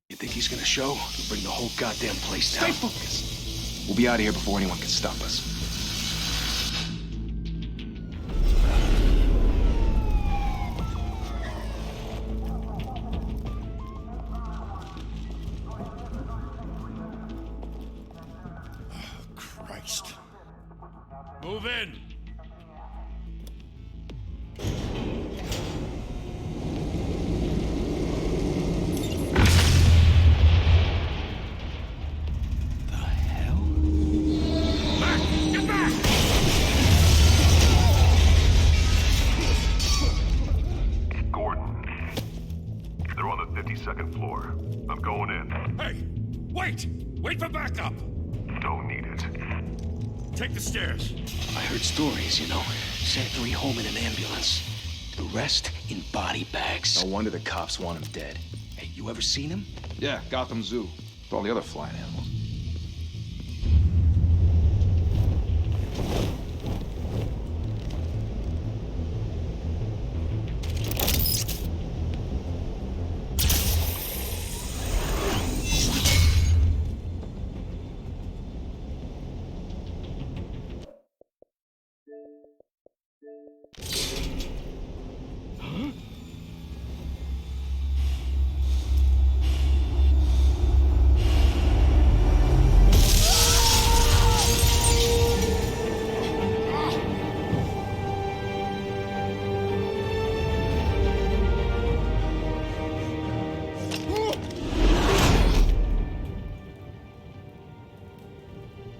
You think he's gonna show? He'll bring the whole goddamn place down. Stay focused. We'll be out of here before anyone can stop us. Christ. Move in! Second floor. I'm going in. Hey! Wait! Wait for backup! Don't need it. Take the stairs. I heard stories, you know. Sent 3 home in an ambulance. The rest in body bags. No wonder the cops want him dead. Hey, you ever seen him? Yeah, Gotham Zoo. With all the other flying animals.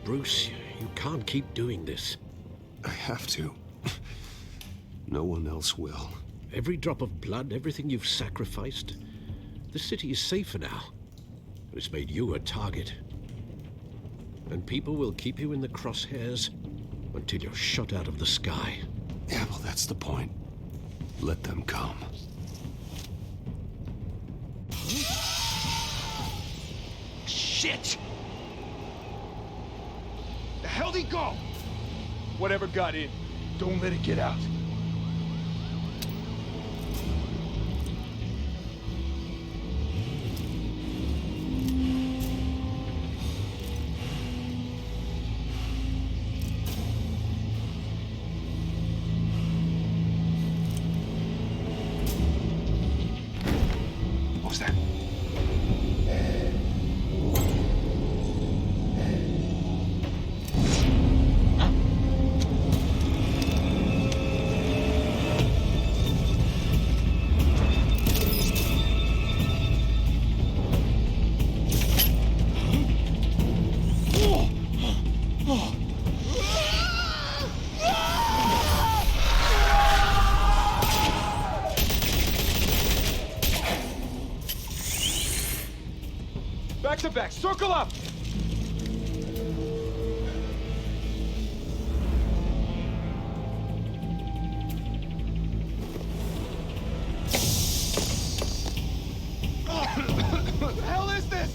Bruce, you can't keep doing this. I have to. No one else will. Every drop of blood, everything you've sacrificed. The city is safer now. It's made you a target. And people will keep you in the crosshairs until you're shot out of the sky. Yeah, well, that's the point. Let them come. Shit! The hell'd he go? Whatever got in, don't let it get out. What was that? Back to back, circle up! What the hell is this?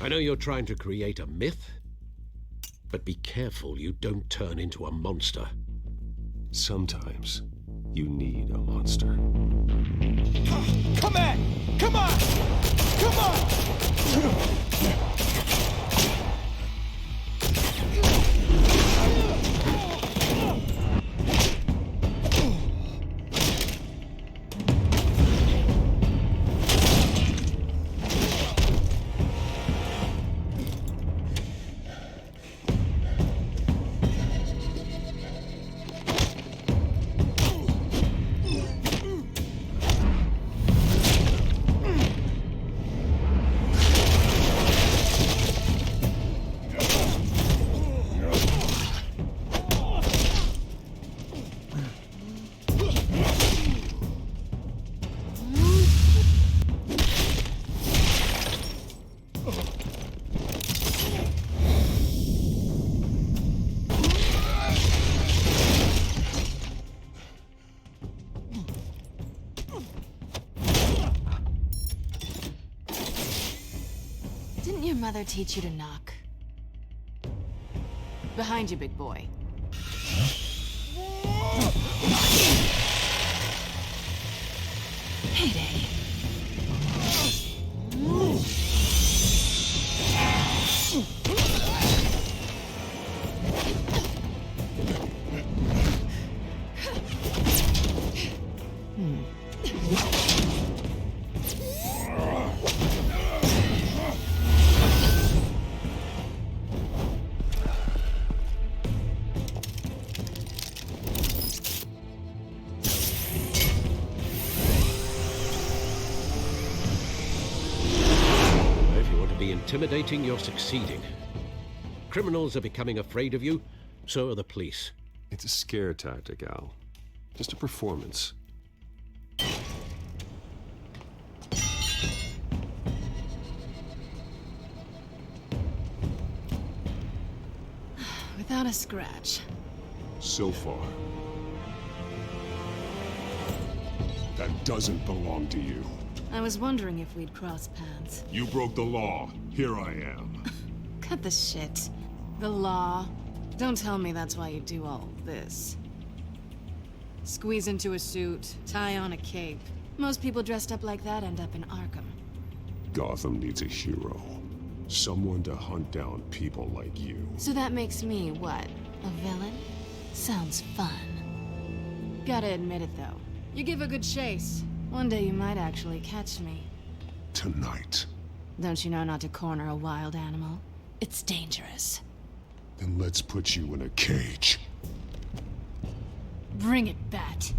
I know you're trying to create a myth, but be careful you don't turn into a monster. Sometimes you need a monster. Come on! Come on! Come on! Didn't your mother teach you to knock? Behind you, big boy. Heyday. Intimidating, you're succeeding. Criminals are becoming afraid of you, so are the police. It's a scare tactic, Al. Just a performance. Without a scratch. So far. That doesn't belong to you. I was wondering if we'd cross paths. You broke the law. Here I am. Cut the shit. The law. Don't tell me that's why you do all this. Squeeze into a suit, tie on a cape. Most people dressed up like that end up in Arkham. Gotham needs a hero. Someone to hunt down people like you. So that makes me, what, a villain? Sounds fun. Gotta admit it, though. You give a good chase. One day you might actually catch me. Tonight. Don't you know not to corner a wild animal? It's dangerous. Then let's put you in a cage. Bring it, Bat.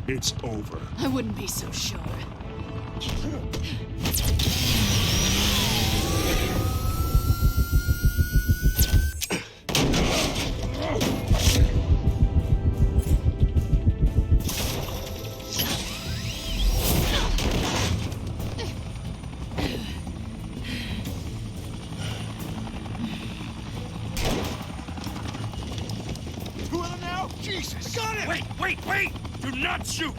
It's over. I wouldn't be so sure. Who are them now? Jesus! Got it! Wait! Do not shoot!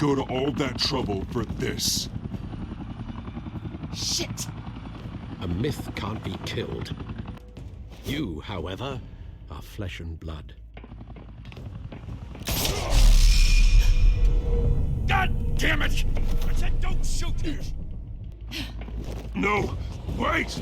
go to all that trouble for this? Shit! A myth can't be killed. You, however, are flesh and blood. God damn it! I said don't shoot! No! Wait!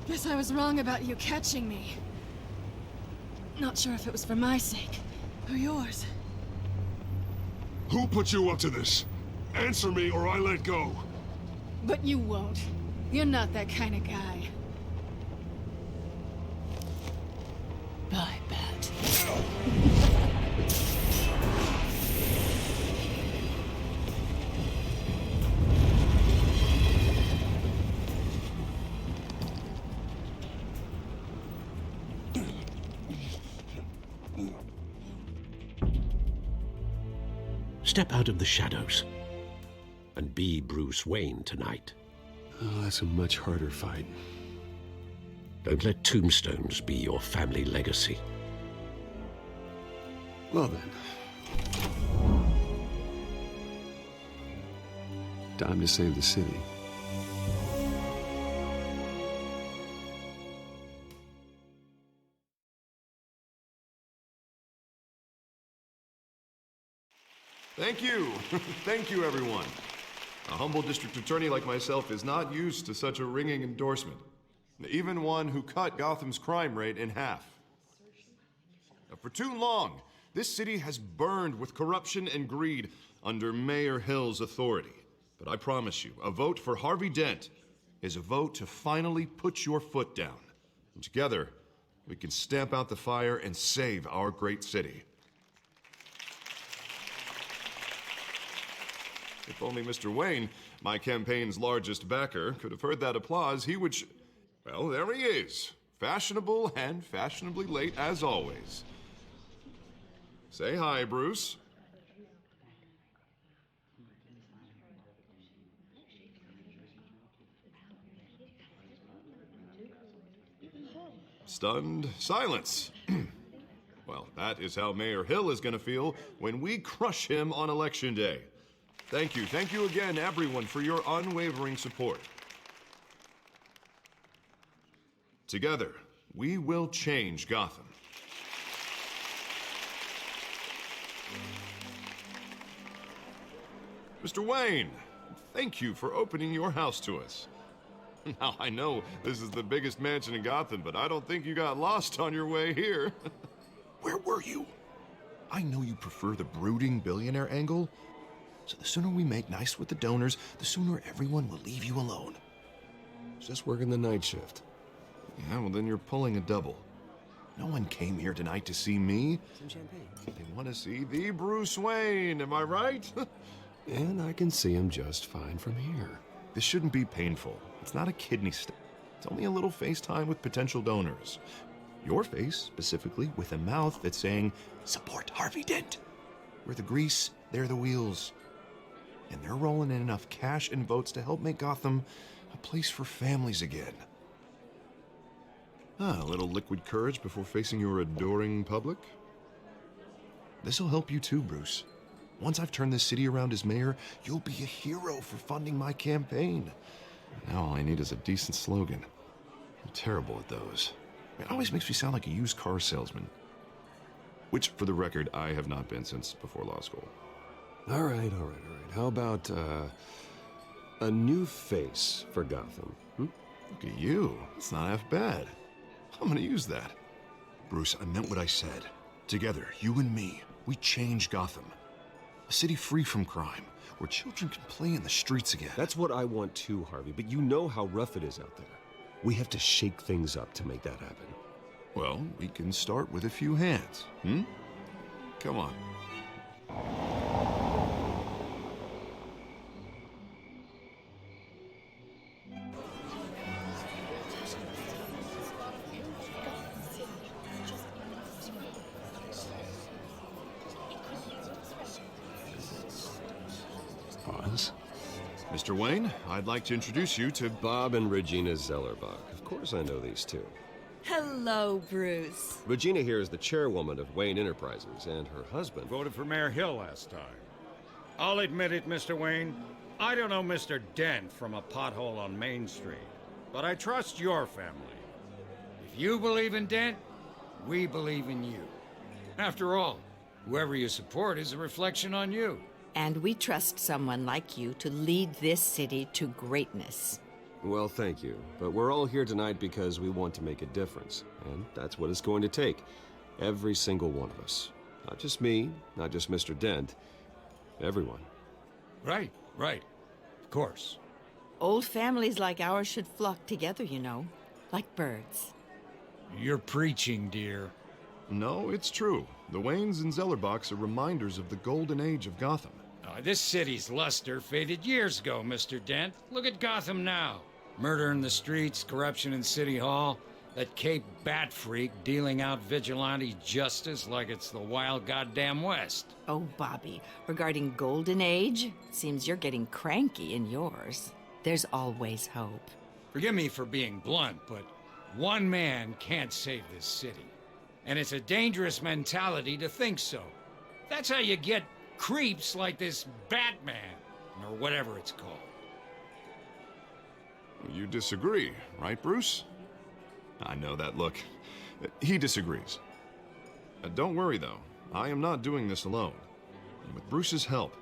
Guess I was wrong about you catching me. Not sure if it was for my sake or yours. Who put you up to this? Answer me or I let go. But you won't. You're not that kind of guy. I bet. Step out of the shadows and be Bruce Wayne tonight. Oh, that's a much harder fight. Don't let tombstones be your family legacy. Well then. Time to save the city. Thank you. Thank you, everyone. A humble district attorney like myself is not used to such a ringing endorsement. Even one who cut Gotham's crime rate in half. For too long, this city has burned with corruption and greed under Mayor Hill's authority. But I promise you, a vote for Harvey Dent is a vote to finally put your foot down. And together, we can stamp out the fire and save our great city. If only Mr. Wayne, my campaign's largest backer, could have heard that applause, he would well, there he is. Fashionable and fashionably late as always. Say hi, Bruce. Stunned silence. Well, that is how Mayor Hill is going to feel when we crush him on Election Day. Thank you again, everyone, for your unwavering support. Together, we will change Gotham. Mr. Wayne, thank you for opening your house to us. Now, I know this is the biggest mansion in Gotham, but I don't think you got lost on your way here. Where were you? I know you prefer the brooding billionaire angle, so the sooner we make nice with the donors, the sooner everyone will leave you alone. Just working the night shift. Yeah, well then you're pulling a double. No one came here tonight to see me. Some champagne. They want to see the Bruce Wayne, am I right? And I can see him just fine from here. This shouldn't be painful. It's not a kidney stone. It's only a little FaceTime with potential donors. Your face, specifically, with a mouth that's saying, support Harvey Dent. We're the grease, they're the wheels. And they're rolling in enough cash and votes to help make Gotham a place for families again. A little liquid courage before facing your adoring public. This'll help you too, Bruce. Once I've turned this city around as mayor, you'll be a hero for funding my campaign. Now all I need is a decent slogan. I'm terrible at those. It always makes me sound like a used car salesman. Which, for the record, I have not been since before law school. All right. How about, A new face for Gotham. Look at you. It's not half bad. I'm gonna use that. Bruce, I meant what I said. Together, you and me, we change Gotham. A city free from crime, where children can play in the streets again. That's what I want too, Harvey, but you know how rough it is out there. We have to shake things up to make that happen. Well, we can start with a few hands, Come on. Pause. Mr. Wayne, I'd like to introduce you to Bob and Regina Zellerbach. Of course I know these two. Hello, Bruce. Regina here is the chairwoman of Wayne Enterprises, and her husband... Voted for Mayor Hill last time. I'll admit it, Mr. Wayne. I don't know Mr. Dent from a pothole on Main Street, but I trust your family. If you believe in Dent, we believe in you. After all, whoever you support is a reflection on you. And we trust someone like you to lead this city to greatness. Well, thank you. But we're all here tonight because we want to make a difference. And that's what it's going to take. Every single one of us. Not just me, not just Mr. Dent. Everyone. Right. Of course. Old families like ours should flock together, you know. Like birds. You're preaching, dear. No, it's true. The Waynes and Zellerbachs are reminders of the golden age of Gotham. This city's luster faded years ago, Mr. Dent. Look at Gotham now. Murder in the streets, corruption in City Hall, that Cape Bat freak dealing out vigilante justice like it's the wild goddamn West. Oh, Bobby, regarding Golden Age, seems you're getting cranky in yours. There's always hope. Forgive me for being blunt, but one man can't save this city. And it's a dangerous mentality to think so. That's how you get creeps like this Batman, or whatever it's called. You disagree, right, Bruce? I know that look. He disagrees. Don't worry, though. I am not doing this alone. And with Bruce's help,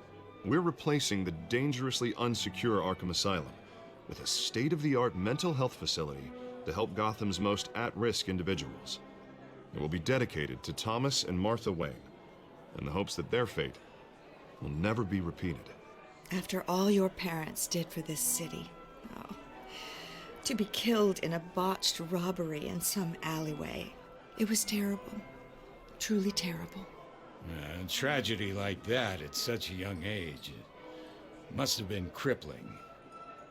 we're replacing the dangerously unsecure Arkham Asylum with a state-of-the-art mental health facility to help Gotham's most at-risk individuals. It will be dedicated to Thomas and Martha Wayne, in the hopes that their fate will never be repeated. After all your parents did for this city, to be killed in a botched robbery in some alleyway, it was terrible. Truly terrible. A tragedy like that at such a young age, it must have been crippling.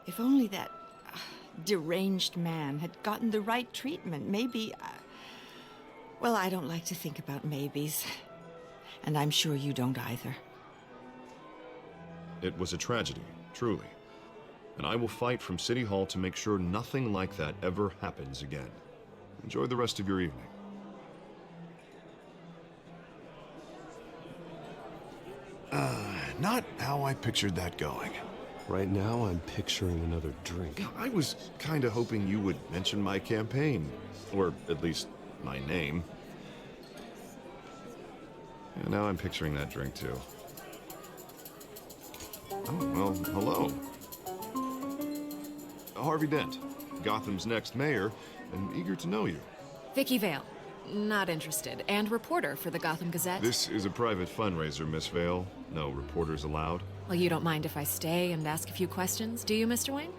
If only that deranged man had gotten the right treatment, maybe... Well, I don't like to think about maybes. And I'm sure you don't either. It was a tragedy, truly. And I will fight from City Hall to make sure nothing like that ever happens again. Enjoy the rest of your evening. Not how I pictured that going. Right now, I'm picturing another drink. I was kinda hoping you would mention my campaign. Or at least my name. And now I'm picturing that drink too. Oh, well, hello. Harvey Dent, Gotham's next mayor, and eager to know you. Vicky Vale. Not interested. And reporter for the Gotham Gazette. This is a private fundraiser, Miss Vale. No reporters allowed. Well, you don't mind if I stay and ask a few questions, do you, Mr. Wayne?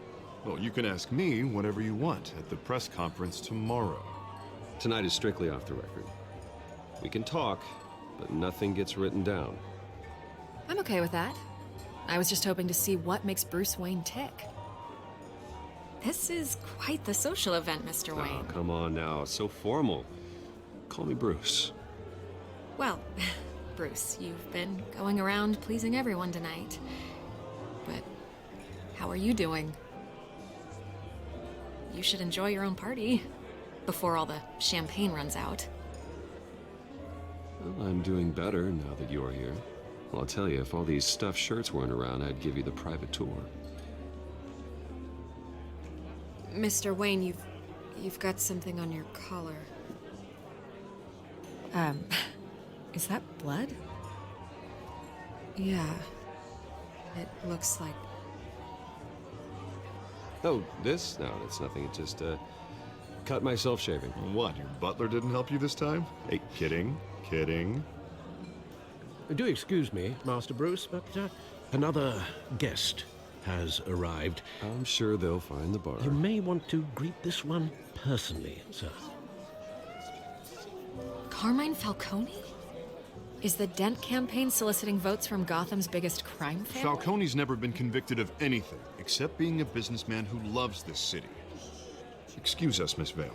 Well, you can ask me whatever you want at the press conference tomorrow. Tonight is strictly off the record. We can talk, but nothing gets written down. I'm okay with that. I was just hoping to see what makes Bruce Wayne tick. This is quite the social event, Mr. Wayne. Oh, come on now. It's so formal. Call me Bruce. Well, Bruce, you've been going around pleasing everyone tonight. But how are you doing? You should enjoy your own party before all the champagne runs out. Well, I'm doing better now that you're here. Well, I'll tell you, if all these stuffed shirts weren't around, I'd give you the private tour. Mr. Wayne, you've got something on your collar. Is that blood? Yeah. It looks like... Oh, this? No, that's nothing. It just, cut myself shaving. What, your butler didn't help you this time? Hey, kidding. Do excuse me, Master Bruce, but another guest has arrived. I'm sure they'll find the bar. You may want to greet this one personally, sir. Carmine Falcone? Is the Dent campaign soliciting votes from Gotham's biggest crime family? Falcone's never been convicted of anything, except being a businessman who loves this city. Excuse us, Miss Vale.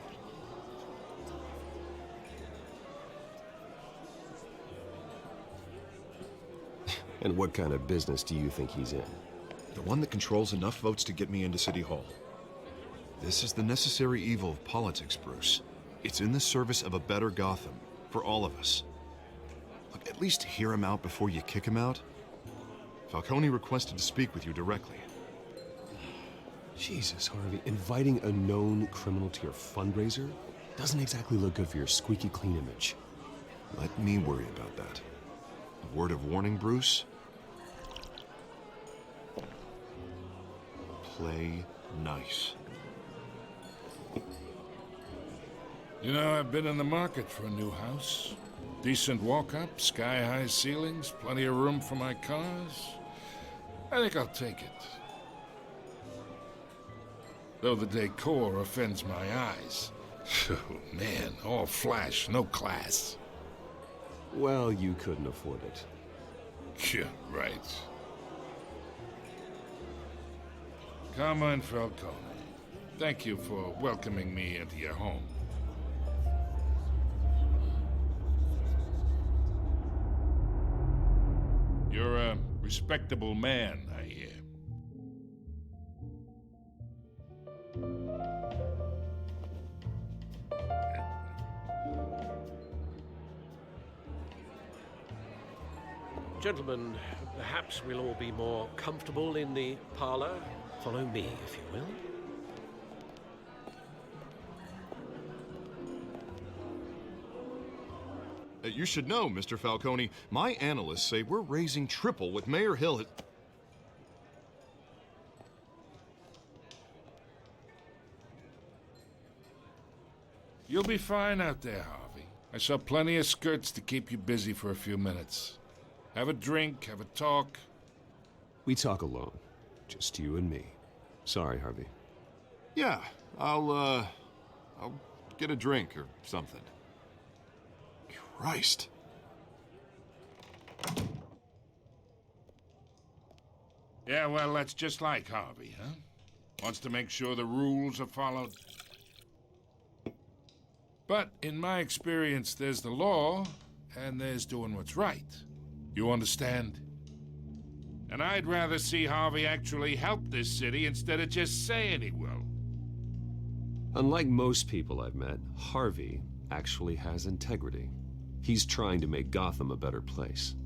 And what kind of business do you think he's in? The one that controls enough votes to get me into City Hall. This is the necessary evil of politics, Bruce. It's in the service of a better Gotham, for all of us. Look, at least hear him out before you kick him out. Falcone requested to speak with you directly. Jesus, Harvey, inviting a known criminal to your fundraiser doesn't exactly look good for your squeaky clean image. Let me worry about that. A word of warning, Bruce? Play nice. You know, I've been in the market for a new house. Decent walk-up, sky-high ceilings, plenty of room for my cars. I think I'll take it. Though the decor offends my eyes. Oh, man, all flash, no class. Well, you couldn't afford it. Yeah, right. Carmine Falcone, thank you for welcoming me into your home. You're a respectable man, I hear. Gentlemen, perhaps we'll all be more comfortable in the parlor. Follow me, if you will. You should know, Mr. Falcone, my analysts say we're raising triple what Mayor Hill has... You'll be fine out there, Harvey. I saw plenty of skirts to keep you busy for a few minutes. Have a drink, have a talk. We talk alone. Just you and me. Sorry, Harvey. Yeah, I'll get a drink or something. Christ. Yeah, well, that's just like Harvey, huh? Wants to make sure the rules are followed. But in my experience, there's the law, and there's doing what's right. You understand? And I'd rather see Harvey actually help this city instead of just saying he will. Unlike most people I've met, Harvey actually has integrity. He's trying to make Gotham a better place.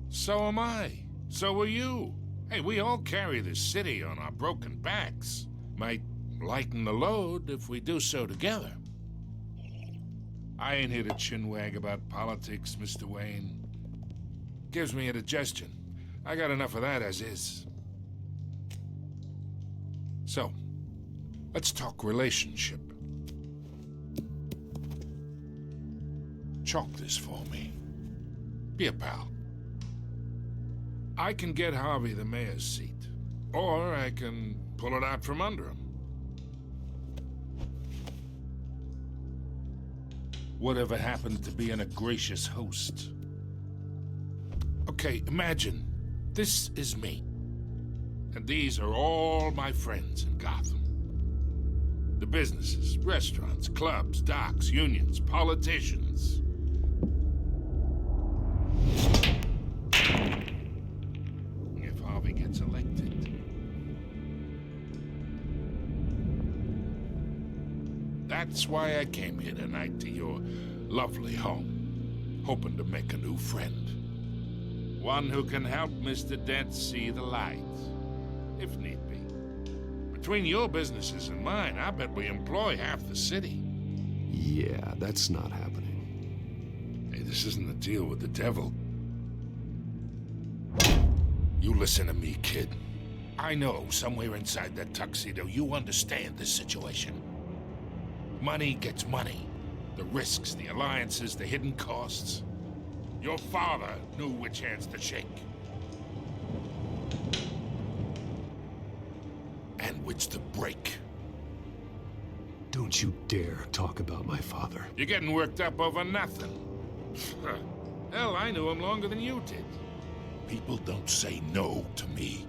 So am I. So are you. Hey, we all carry this city on our broken backs. Might lighten the load if we do so together. I ain't here to chinwag about politics, Mr. Wayne. Gives me indigestion. I got enough of that as is. So, let's talk relationship. Chalk this for me. Be a pal. I can get Harvey the mayor's seat, or I can pull it out from under him. Whatever happened to being a gracious host? Okay, imagine this is me, and these are all my friends in Gotham. The businesses, restaurants, clubs, docks, unions, politicians. If Harvey gets elected. That's why I came here tonight to your lovely home, hoping to make a new friend. One who can help Mr. Dent see the light, if need be. Between your businesses and mine, I bet we employ half the city. Yeah, that's not happening. Hey, this isn't a deal with the devil. You listen to me, kid. I know somewhere inside that tuxedo you understand this situation. Money gets money. The risks, the alliances, the hidden costs. Your father knew which hands to shake. And which to break. Don't you dare talk about my father. You're getting worked up over nothing. Hell, I knew him longer than you did. People don't say no to me.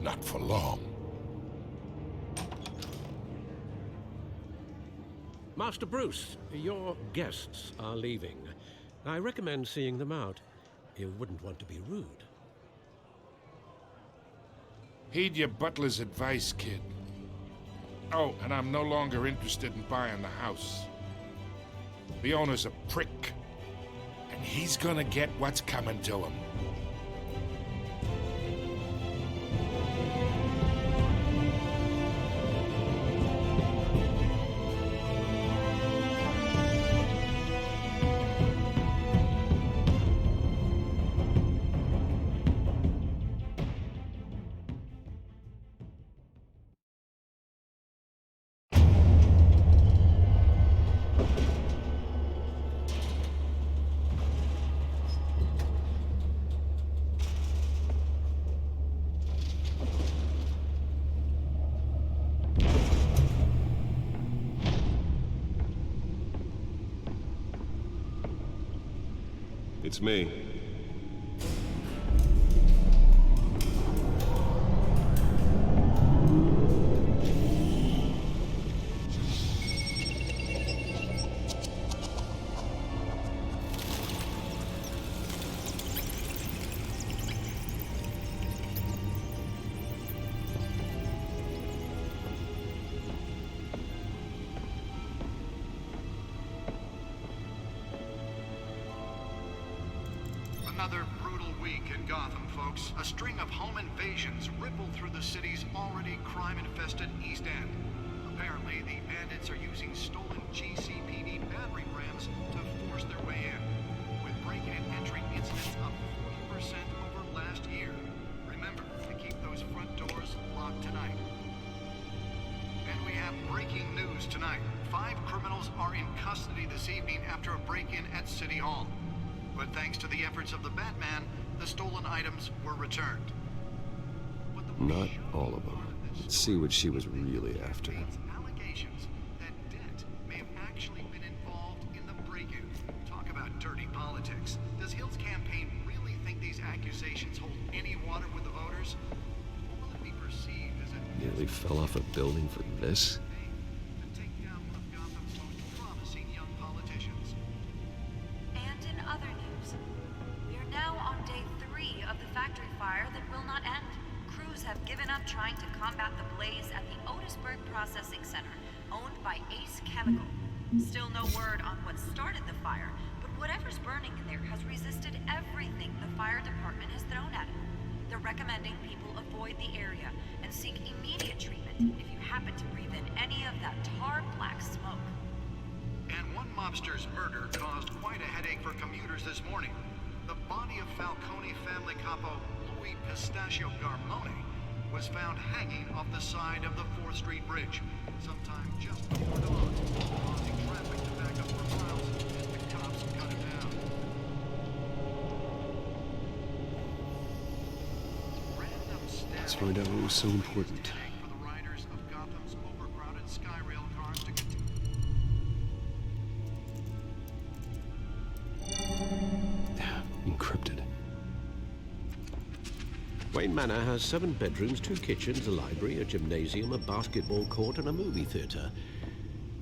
Not for long. Master Bruce, your guests are leaving. I recommend seeing them out. You wouldn't want to be rude. Heed your butler's advice, kid. Oh, and I'm no longer interested in buying the house. The owner's a prick, and he's gonna get what's coming to him. It's me. Another brutal week in Gotham, folks. A string of home invasions rippled through the city's already crime-infested East End. Apparently, the bandits are using stolen GCPD battering rams to force their way in, with break-in and entry incidents up 40% over last year. Remember to keep those front doors locked tonight. And we have breaking news tonight. 5 criminals are in custody this evening after a break-in at City Hall. But thanks to the efforts of the Batman, the stolen items were returned. Not all of them. Let's see what she was really after. Allegations that Dent may have actually been involved in the break-in. Talk about dirty politics. Does Hill's campaign really think these accusations hold any water with the voters? Or will it be perceived as a... Nearly fell off a building for this? Trying to combat the blaze at the Otisburg Processing Center, owned by Ace Chemical. Still no word on what started the fire, but whatever's burning in there has resisted everything the fire department has thrown at it. They're recommending people avoid the area and seek immediate treatment if you happen to breathe in any of that tar black smoke. And one mobster's murder caused quite a headache for commuters this morning. The body of Falcone family capo Louis Pistachio Garmone was found hanging off the side of the 4th Street Bridge, sometime just before dawn, causing traffic to back up for miles as the cops cut him down. Let's find out what was so important. For the riders of Gotham's overcrowded Skyrail cars to Encrypted. Wayne Manor has 7 bedrooms, 2 kitchens, a library, a gymnasium, a basketball court, and a movie theater.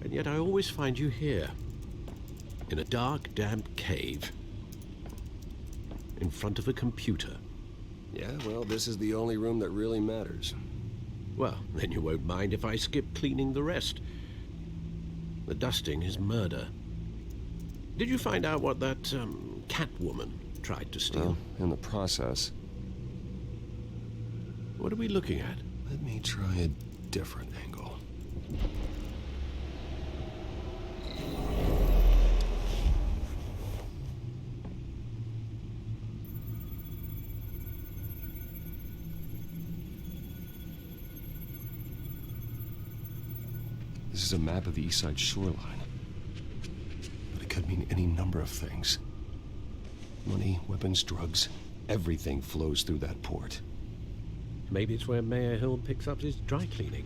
And yet I always find you here, in a dark, damp cave, in front of a computer. Yeah, well, this is the only room that really matters. Well, then you won't mind if I skip cleaning the rest. The dusting is murder. Did you find out what that, Catwoman tried to steal? Well, in the process. What are we looking at? Let me try a different angle. This is a map of the east side shoreline. But it could mean any number of things. Money, weapons, drugs, everything flows through that port. Maybe it's where Mayor Hill picks up his dry cleaning.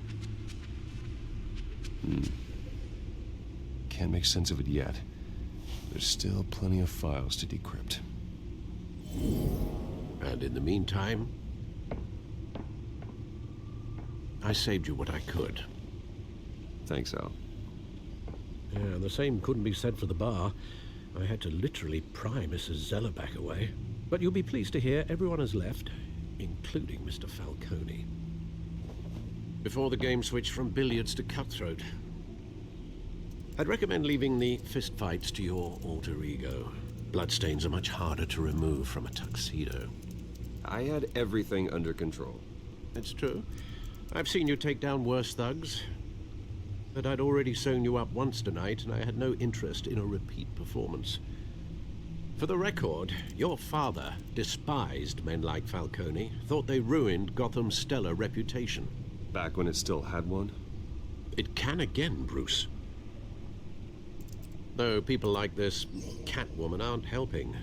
Can't make sense of it yet. There's still plenty of files to decrypt. And in the meantime, I saved you what I could. Thanks, Al. Yeah, the same couldn't be said for the bar. I had to literally pry Mrs. Zeller back away. But you'll be pleased to hear everyone has left, including Mr. Falcone. Before the game switched from billiards to cutthroat. I'd recommend leaving the fistfights to your alter ego. Bloodstains are much harder to remove from a tuxedo. I had everything under control. It's true. I've seen you take down worse thugs. But I'd already sewn you up once tonight, and I had no interest in a repeat performance. For the record, your father despised men like Falcone, thought they ruined Gotham's stellar reputation. Back when it still had one? It can again, Bruce. Though people like this Catwoman aren't helping.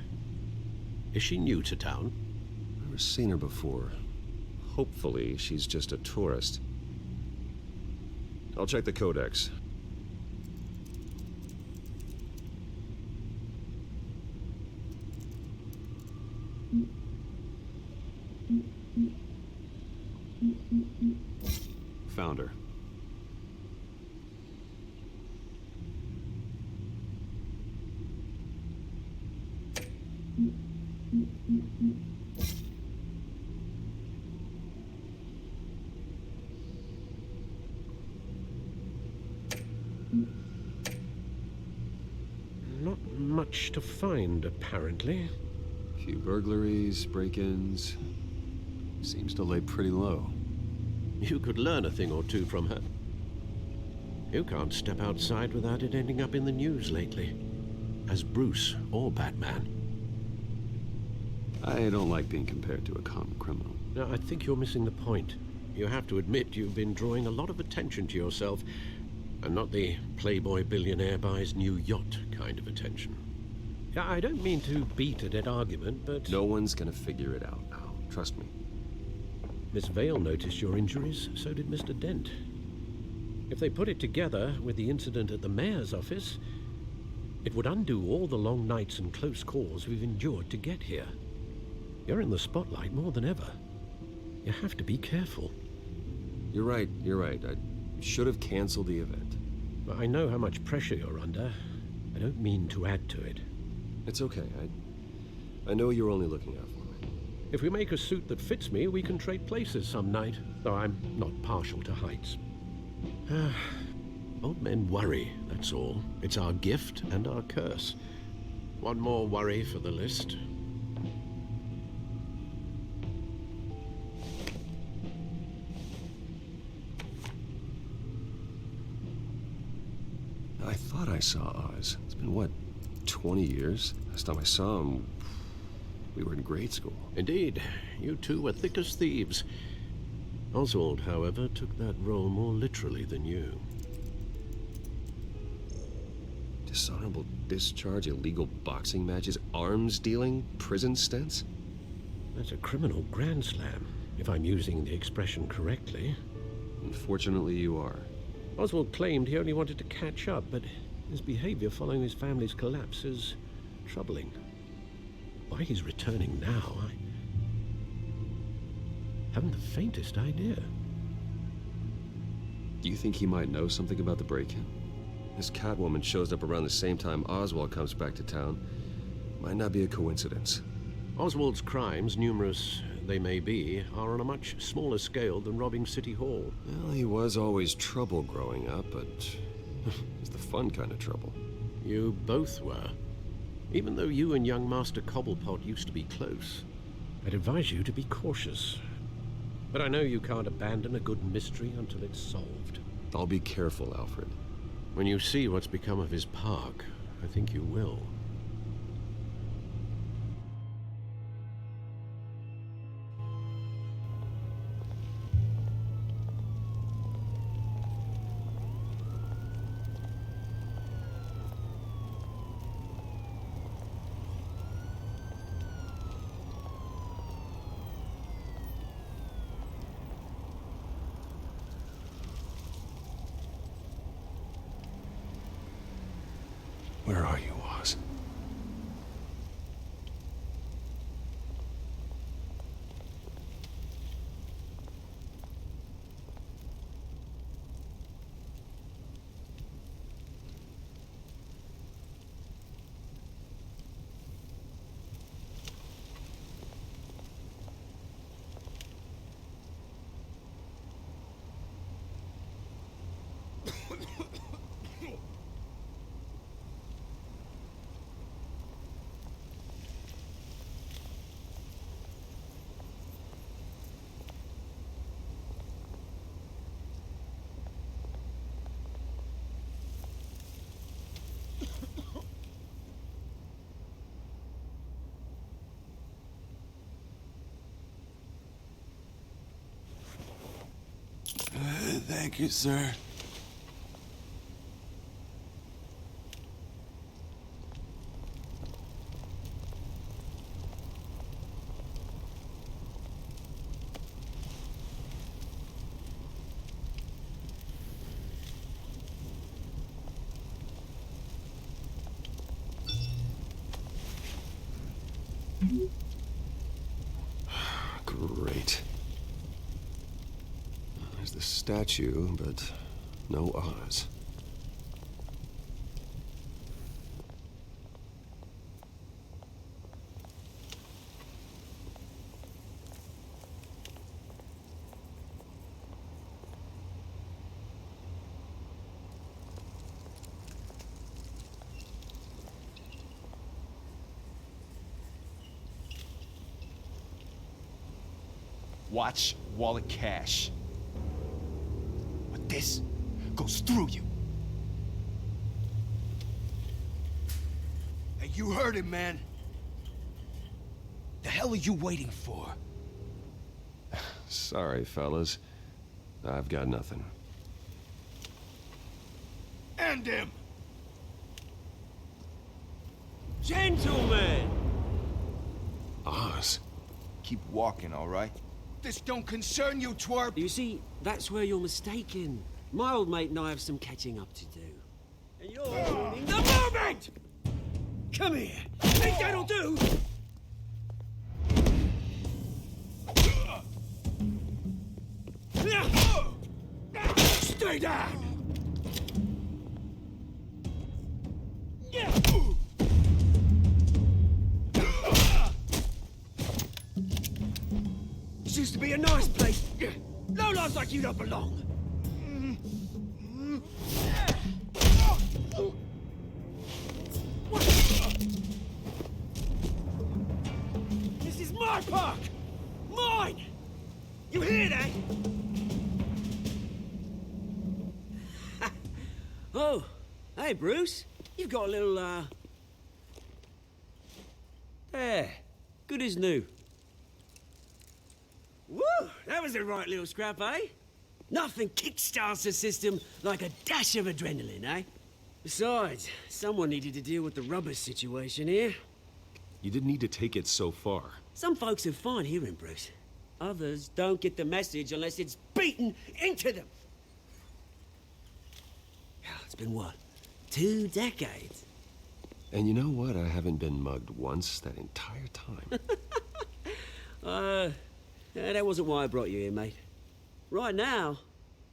Is she new to town? Never seen her before. Hopefully, she's just a tourist. I'll check the codex. Found her. Not much to find, apparently. Few burglaries, break-ins. Seems to lay pretty low. You could learn a thing or two from her. You can't step outside without it ending up in the news lately. As Bruce or Batman. I don't like being compared to a common criminal. No, I think you're missing the point. You have to admit you've been drawing a lot of attention to yourself, and not the playboy billionaire buys new yacht kind of attention. Yeah, I don't mean to beat a dead argument, but... No one's gonna figure it out now. Trust me. Miss Vale noticed your injuries, so did Mr. Dent. If they put it together with the incident at the mayor's office, it would undo all the long nights and close calls we've endured to get here. You're in the spotlight more than ever. You have to be careful. You're right. I should have canceled the event. But I know how much pressure you're under. I don't mean to add to it. It's okay. I know you're only looking out for me. If we make a suit that fits me, we can trade places some night, though I'm not partial to heights. Old men worry, that's all. It's our gift and our curse. One more worry for the list. I thought I saw Oz. It's been, what, 20 years? Last time I saw him, we were in grade school. Indeed. You two were thick as thieves. Oswald, however, took that role more literally than you. Dishonorable discharge, illegal boxing matches, arms dealing, prison stints? That's a criminal grand slam, if I'm using the expression correctly. Unfortunately, you are. Oswald claimed he only wanted to catch up, but his behavior following his family's collapse is troubling. Why he's returning now, I haven't the faintest idea. Do you think he might know something about the break-in? This Catwoman shows up around the same time Oswald comes back to town. Might not be a coincidence. Oswald's crimes, numerous they may be, are on a much smaller scale than robbing City Hall. Well, he was always trouble growing up, but it's the fun kind of trouble. You both were. Even though you and young Master Cobblepot used to be close, I'd advise you to be cautious. But I know you can't abandon a good mystery until it's solved. I'll be careful, Alfred. When you see what's become of his park, I think you will. Where are you, Oz? Thank you, sir. Great. There's the statue, but no Oz. Watch wallet cash. But this goes through you. Hey, you heard him, man. The hell are you waiting for? Sorry, fellas. I've got nothing. End him! Gentlemen! Oz? Keep walking, all right? This don't concern you, twerp! You see, that's where you're mistaken. My old mate and I have some catching up to do. And you're ruining the moment! Come here! Think that'll do? Stay down! This used to be a nice place. No lives like you don't belong. This is my park! Mine! You hear that? Oh, hey, Bruce. You've got a little, There. Good as new. Woo! That was a right little scrap, eh? Nothing kickstarts the system like a dash of adrenaline, eh? Besides, someone needed to deal with the rubber situation here. You didn't need to take it so far. Some folks are fine hearing, Bruce. Others don't get the message unless it's beaten into them. It's been, what, 2 decades? And you know what? I haven't been mugged once that entire time. That wasn't why I brought you here, mate. Right now,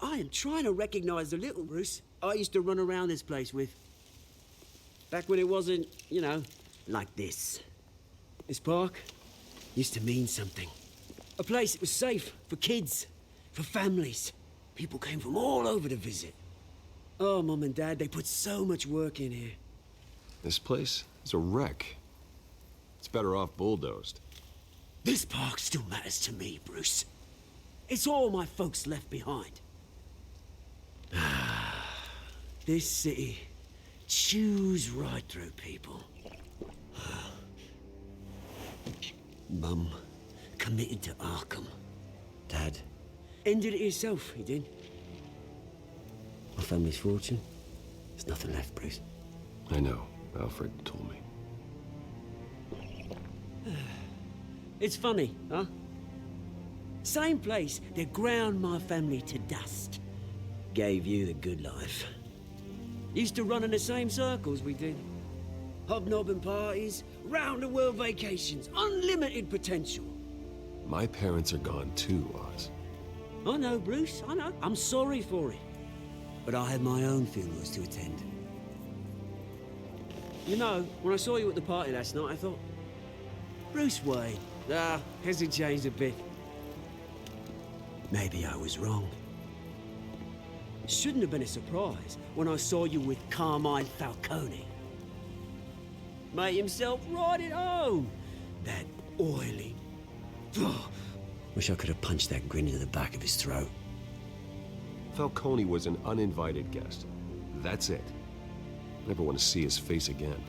I am trying to recognize the little Bruce I used to run around this place with. Back when it wasn't, you know, like this. This park used to mean something. A place that was safe for kids, for families. People came from all over to visit. Oh, Mum and Dad, they put so much work in here. This place is a wreck. It's better off bulldozed. This park still matters to me, Bruce. It's all my folks left behind. This city chews right through people. Mum committed to Arkham. Dad ended it himself, he did. My family's fortune. There's nothing left, Bruce. I know. Alfred told me. It's funny, huh? Same place that ground my family to dust. Gave you the good life. Used to run in the same circles we did. hobnobbing parties, round-the-world vacations, unlimited potential. My parents are gone too, Oz. I know, Bruce, I know. I'm sorry for it. But I had my own funerals to attend. You know, when I saw you at the party last night, I thought, Bruce Wayne. Has he changed a bit? Maybe I was wrong. Shouldn't have been a surprise when I saw you with Carmine Falcone. Made himself right at home. That oily... Wish I could have punched that grin into the back of his throat. Falcone was an uninvited guest. That's it. Never want to see his face again.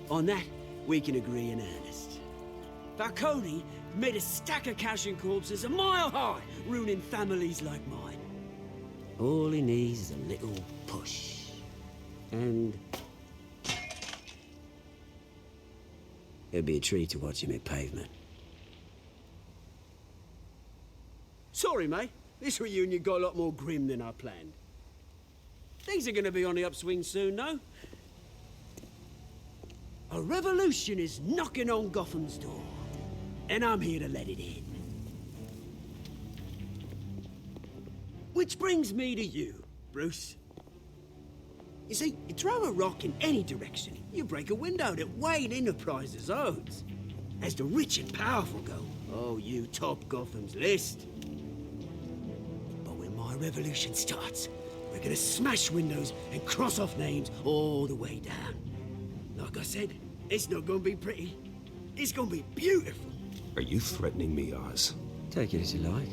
On that, we can agree in earnest. Falcone made a stack of cash and corpses a mile high, ruining families like mine. All he needs is a little push. And... it'd be a treat to watch him hit pavement. Sorry, mate. This reunion got a lot more grim than I planned. Things are gonna be on the upswing soon, though. A revolution is knocking on Gotham's door, and I'm here to let it in. Which brings me to you, Bruce. You see, you throw a rock in any direction, you break a window that Wayne Enterprises owns. As the rich and powerful go, oh, you top Gotham's list. But when my revolution starts, we're gonna smash windows and cross off names all the way down. Like I said, it's not gonna be pretty. It's gonna be beautiful. Are you threatening me, Oz? Take it as you like.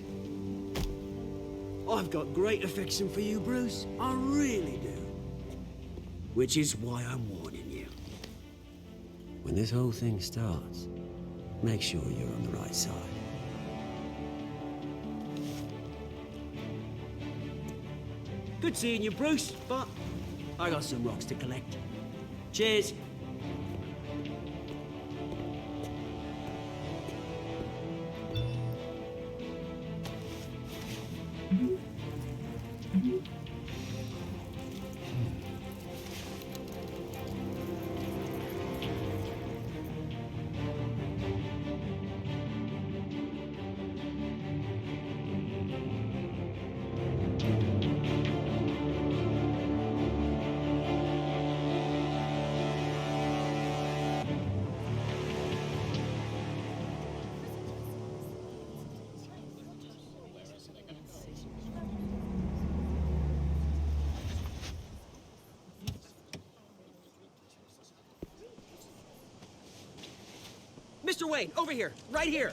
I've got great affection for you, Bruce. I really do. Which is why I'm warning you. When this whole thing starts, make sure you're on the right side. Good seeing you, Bruce, but I got some rocks to collect. Cheers. Mr. Wayne, over here, right here.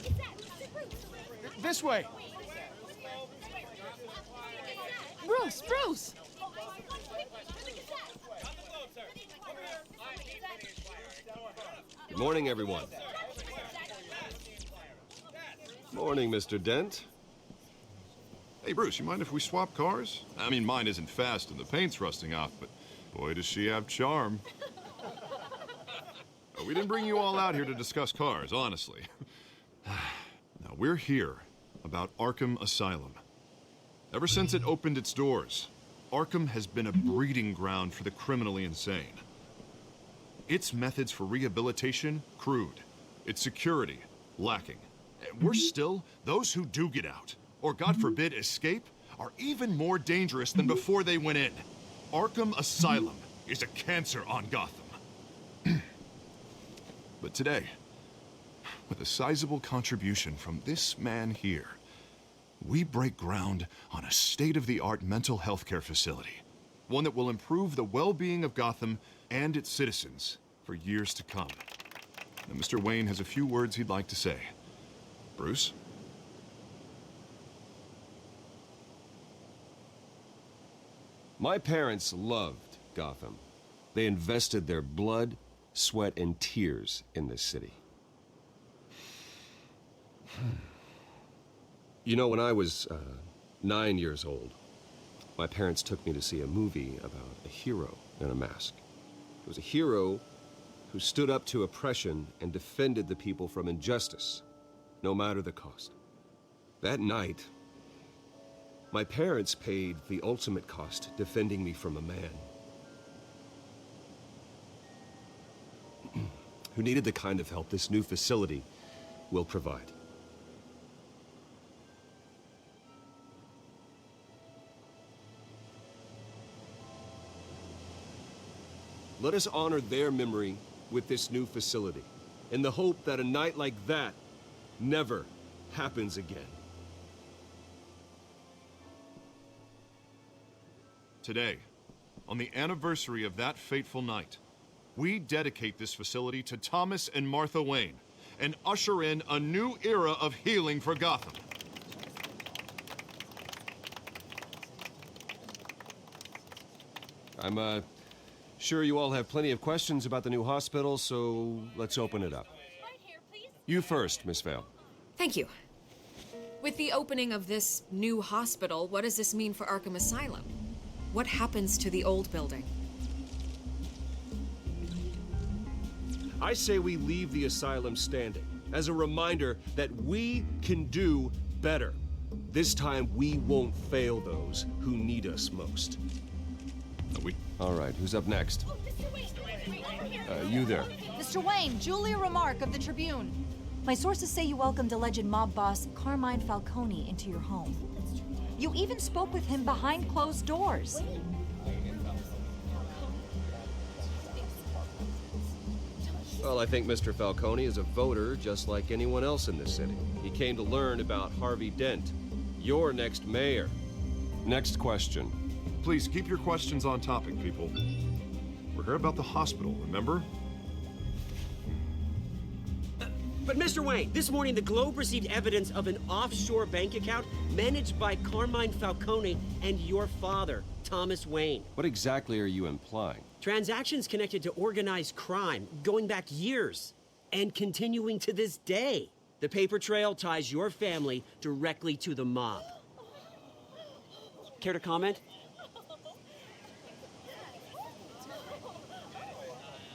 This way. Bruce, Bruce! Good morning, everyone. Morning, Mr. Dent. Hey, Bruce, you mind if we swap cars? I mean, mine isn't fast and the paint's rusting off, but boy, does she have charm. We didn't bring you all out here to discuss cars, honestly. Now, we're here about Arkham Asylum. Ever since it opened its doors, Arkham has been a breeding ground for the criminally insane. Its methods for rehabilitation, crude. Its security, lacking. Worse still, those who do get out, or God forbid, escape, are even more dangerous than before they went in. Arkham Asylum is a cancer on Gotham. But today, with a sizable contribution from this man here, we break ground on a state-of-the-art mental health care facility. One that will improve the well-being of Gotham and its citizens for years to come. Now, Mr. Wayne has a few words he'd like to say. Bruce? My parents loved Gotham. They invested their blood, sweat, and tears in this city. You know, when I was 9 years old, my parents took me to see a movie about a hero in a mask. It was a hero who stood up to oppression and defended the people from injustice, no matter the cost. That night, my parents paid the ultimate cost defending me from a man who needed the kind of help this new facility will provide. Let us honor their memory with this new facility, in the hope that a night like that never happens again. Today, on the anniversary of that fateful night, we dedicate this facility to Thomas and Martha Wayne and usher in a new era of healing for Gotham. I'm, sure you all have plenty of questions about the new hospital, so let's open it up. You first, Miss Vale. Thank you. With the opening of this new hospital, what does this mean for Arkham Asylum? What happens to the old building? I say we leave the asylum standing as a reminder that we can do better. This time, we won't fail those who need us most. All right, who's up next? You there. Mr. Wayne, Julia Remark of the Tribune. My sources say you welcomed alleged mob boss Carmine Falcone into your home. You even spoke with him behind closed doors. Well, I think Mr. Falcone is a voter just like anyone else in this city. He came to learn about Harvey Dent, your next mayor. Next question. Please keep your questions on topic, people. We're here about the hospital, remember? But Mr. Wayne, this morning the Globe received evidence of an offshore bank account managed by Carmine Falcone and your father, Thomas Wayne. What exactly are you implying? Transactions connected to organized crime, going back years, and continuing to this day. The paper trail ties your family directly to the mob. Care to comment?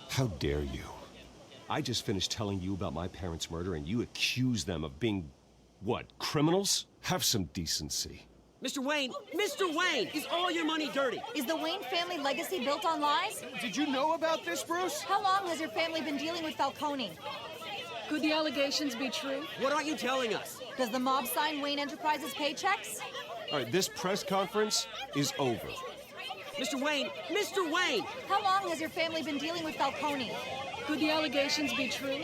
How dare you? I just finished telling you about my parents' murder and you accuse them of being, what, criminals? Have some decency. Mr. Wayne, is all your money dirty? Is the Wayne family legacy built on lies? Did you know about this, Bruce? How long has your family been dealing with Falcone? Could the allegations be true? What aren't you telling us? Does the mob sign Wayne Enterprises paychecks? All right, this press conference is over. Mr. Wayne! How long has your family been dealing with Falcone? Could the allegations be true?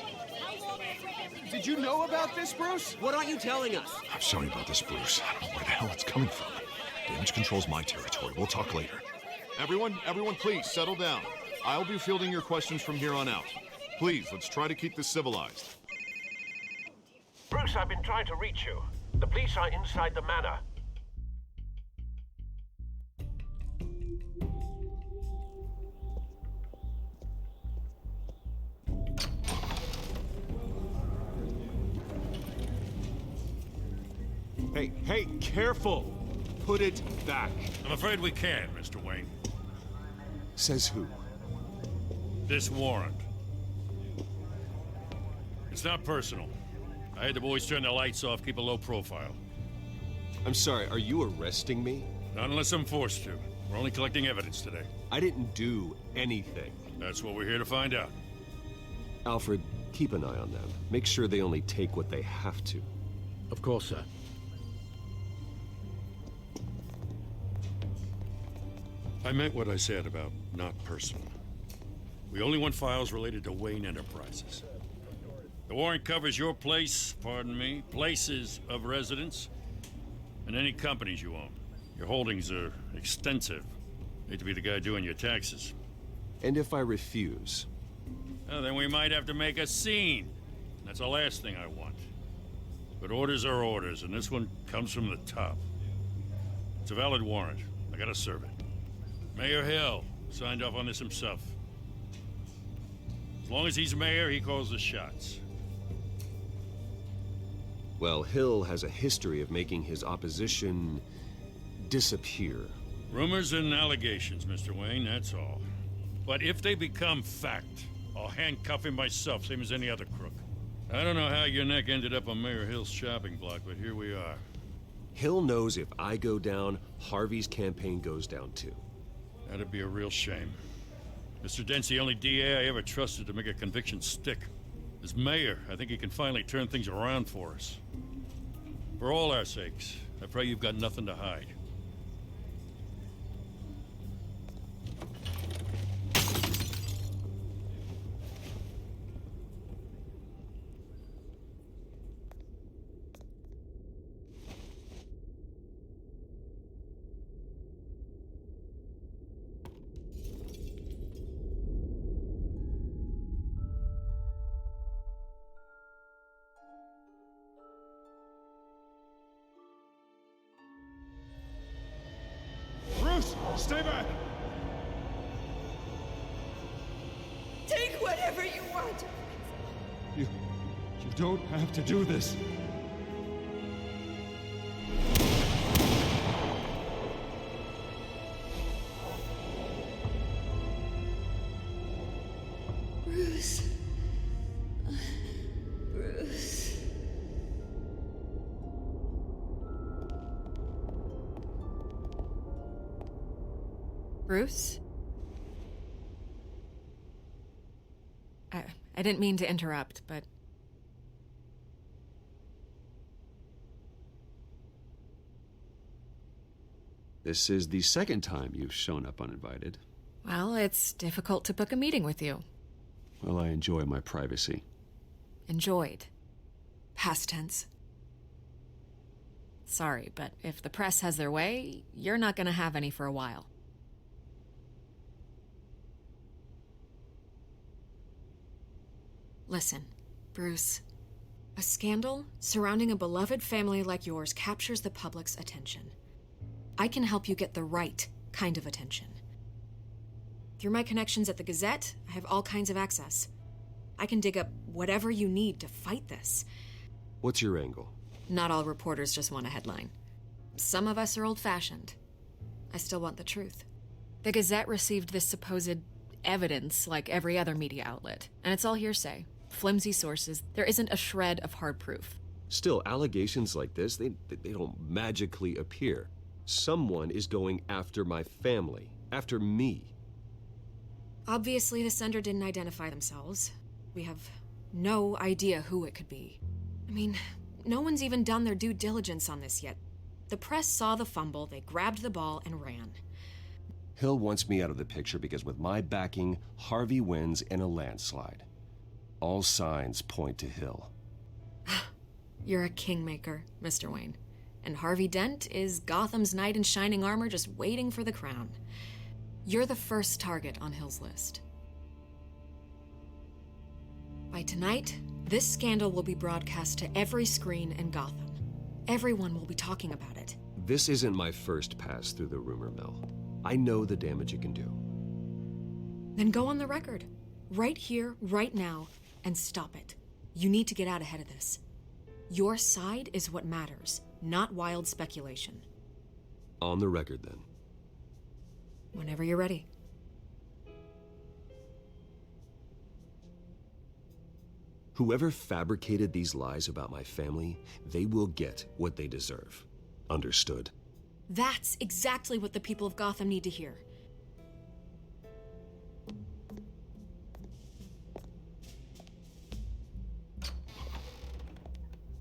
Did you know about this, Bruce? What aren't you telling us? I'm sorry about this, Bruce. I don't know where the hell it's coming from. Damage control's my territory. We'll talk later. Everyone, please, settle down. I'll be fielding your questions from here on out. Please, let's try to keep this civilized. Bruce, I've been trying to reach you. The police are inside the manor. Hey, careful! Put it back. I'm afraid we can't, Mr. Wayne. Says who? This warrant. It's not personal. I had the boys turn the lights off, keep a low profile. I'm sorry, are you arresting me? Not unless I'm forced to. We're only collecting evidence today. I didn't do anything. That's what we're here to find out. Alfred, keep an eye on them. Make sure they only take what they have to. Of course, sir. I meant what I said about not personal. We only want files related to Wayne Enterprises. The warrant covers your place, pardon me, places of residence, and any companies you own. Your holdings are extensive. Hate to be the guy doing your taxes. And if I refuse? Well, then we might have to make a scene. That's the last thing I want. But orders are orders, and this one comes from the top. It's a valid warrant. I gotta serve it. Mayor Hill signed off on this himself. As long as he's mayor, he calls the shots. Well, Hill has a history of making his opposition disappear. Rumors and allegations, Mr. Wayne, that's all. But if they become fact, I'll handcuff him myself, same as any other crook. I don't know how your neck ended up on Mayor Hill's shopping block, but here we are. Hill knows if I go down, Harvey's campaign goes down too. That'd be a real shame. Mr. Dent's the only DA I ever trusted to make a conviction stick. As mayor, I think he can finally turn things around for us. For all our sakes, I pray you've got nothing to hide. Bruce, stay back! Take whatever you want. You don't have to do this. Bruce. Bruce. Bruce? I didn't mean to interrupt, but... This is the second time you've shown up uninvited. Well, it's difficult to book a meeting with you. Well, I enjoy my privacy. Enjoyed. Past tense. Sorry, but if the press has their way, you're not gonna have any for a while. Listen, Bruce. A scandal surrounding a beloved family like yours captures the public's attention. I can help you get the right kind of attention. Through my connections at the Gazette, I have all kinds of access. I can dig up whatever you need to fight this. What's your angle? Not all reporters just want a headline. Some of us are old-fashioned. I still want the truth. The Gazette received this supposed evidence like every other media outlet, and it's all hearsay. Flimsy sources. There isn't a shred of hard proof. Still, allegations like this, they don't magically appear. Someone is going after my family, after me. Obviously, the sender didn't identify themselves. We have no idea who it could be. I mean, no one's even done their due diligence on this yet. The press saw the fumble, they grabbed the ball and ran. Hill wants me out of the picture because with my backing, Harvey wins in a landslide. All signs point to Hill. You're a kingmaker, Mr. Wayne. And Harvey Dent is Gotham's knight in shining armor just waiting for the crown. You're the first target on Hill's list. By tonight, this scandal will be broadcast to every screen in Gotham. Everyone will be talking about it. This isn't my first pass through the rumor mill. I know the damage it can do. Then go on the record. Right here, right now, and stop it. You need to get out ahead of this. Your side is what matters, not wild speculation. On the record, then. Whenever you're ready. Whoever fabricated these lies about my family, they will get what they deserve. Understood? That's exactly what the people of Gotham need to hear.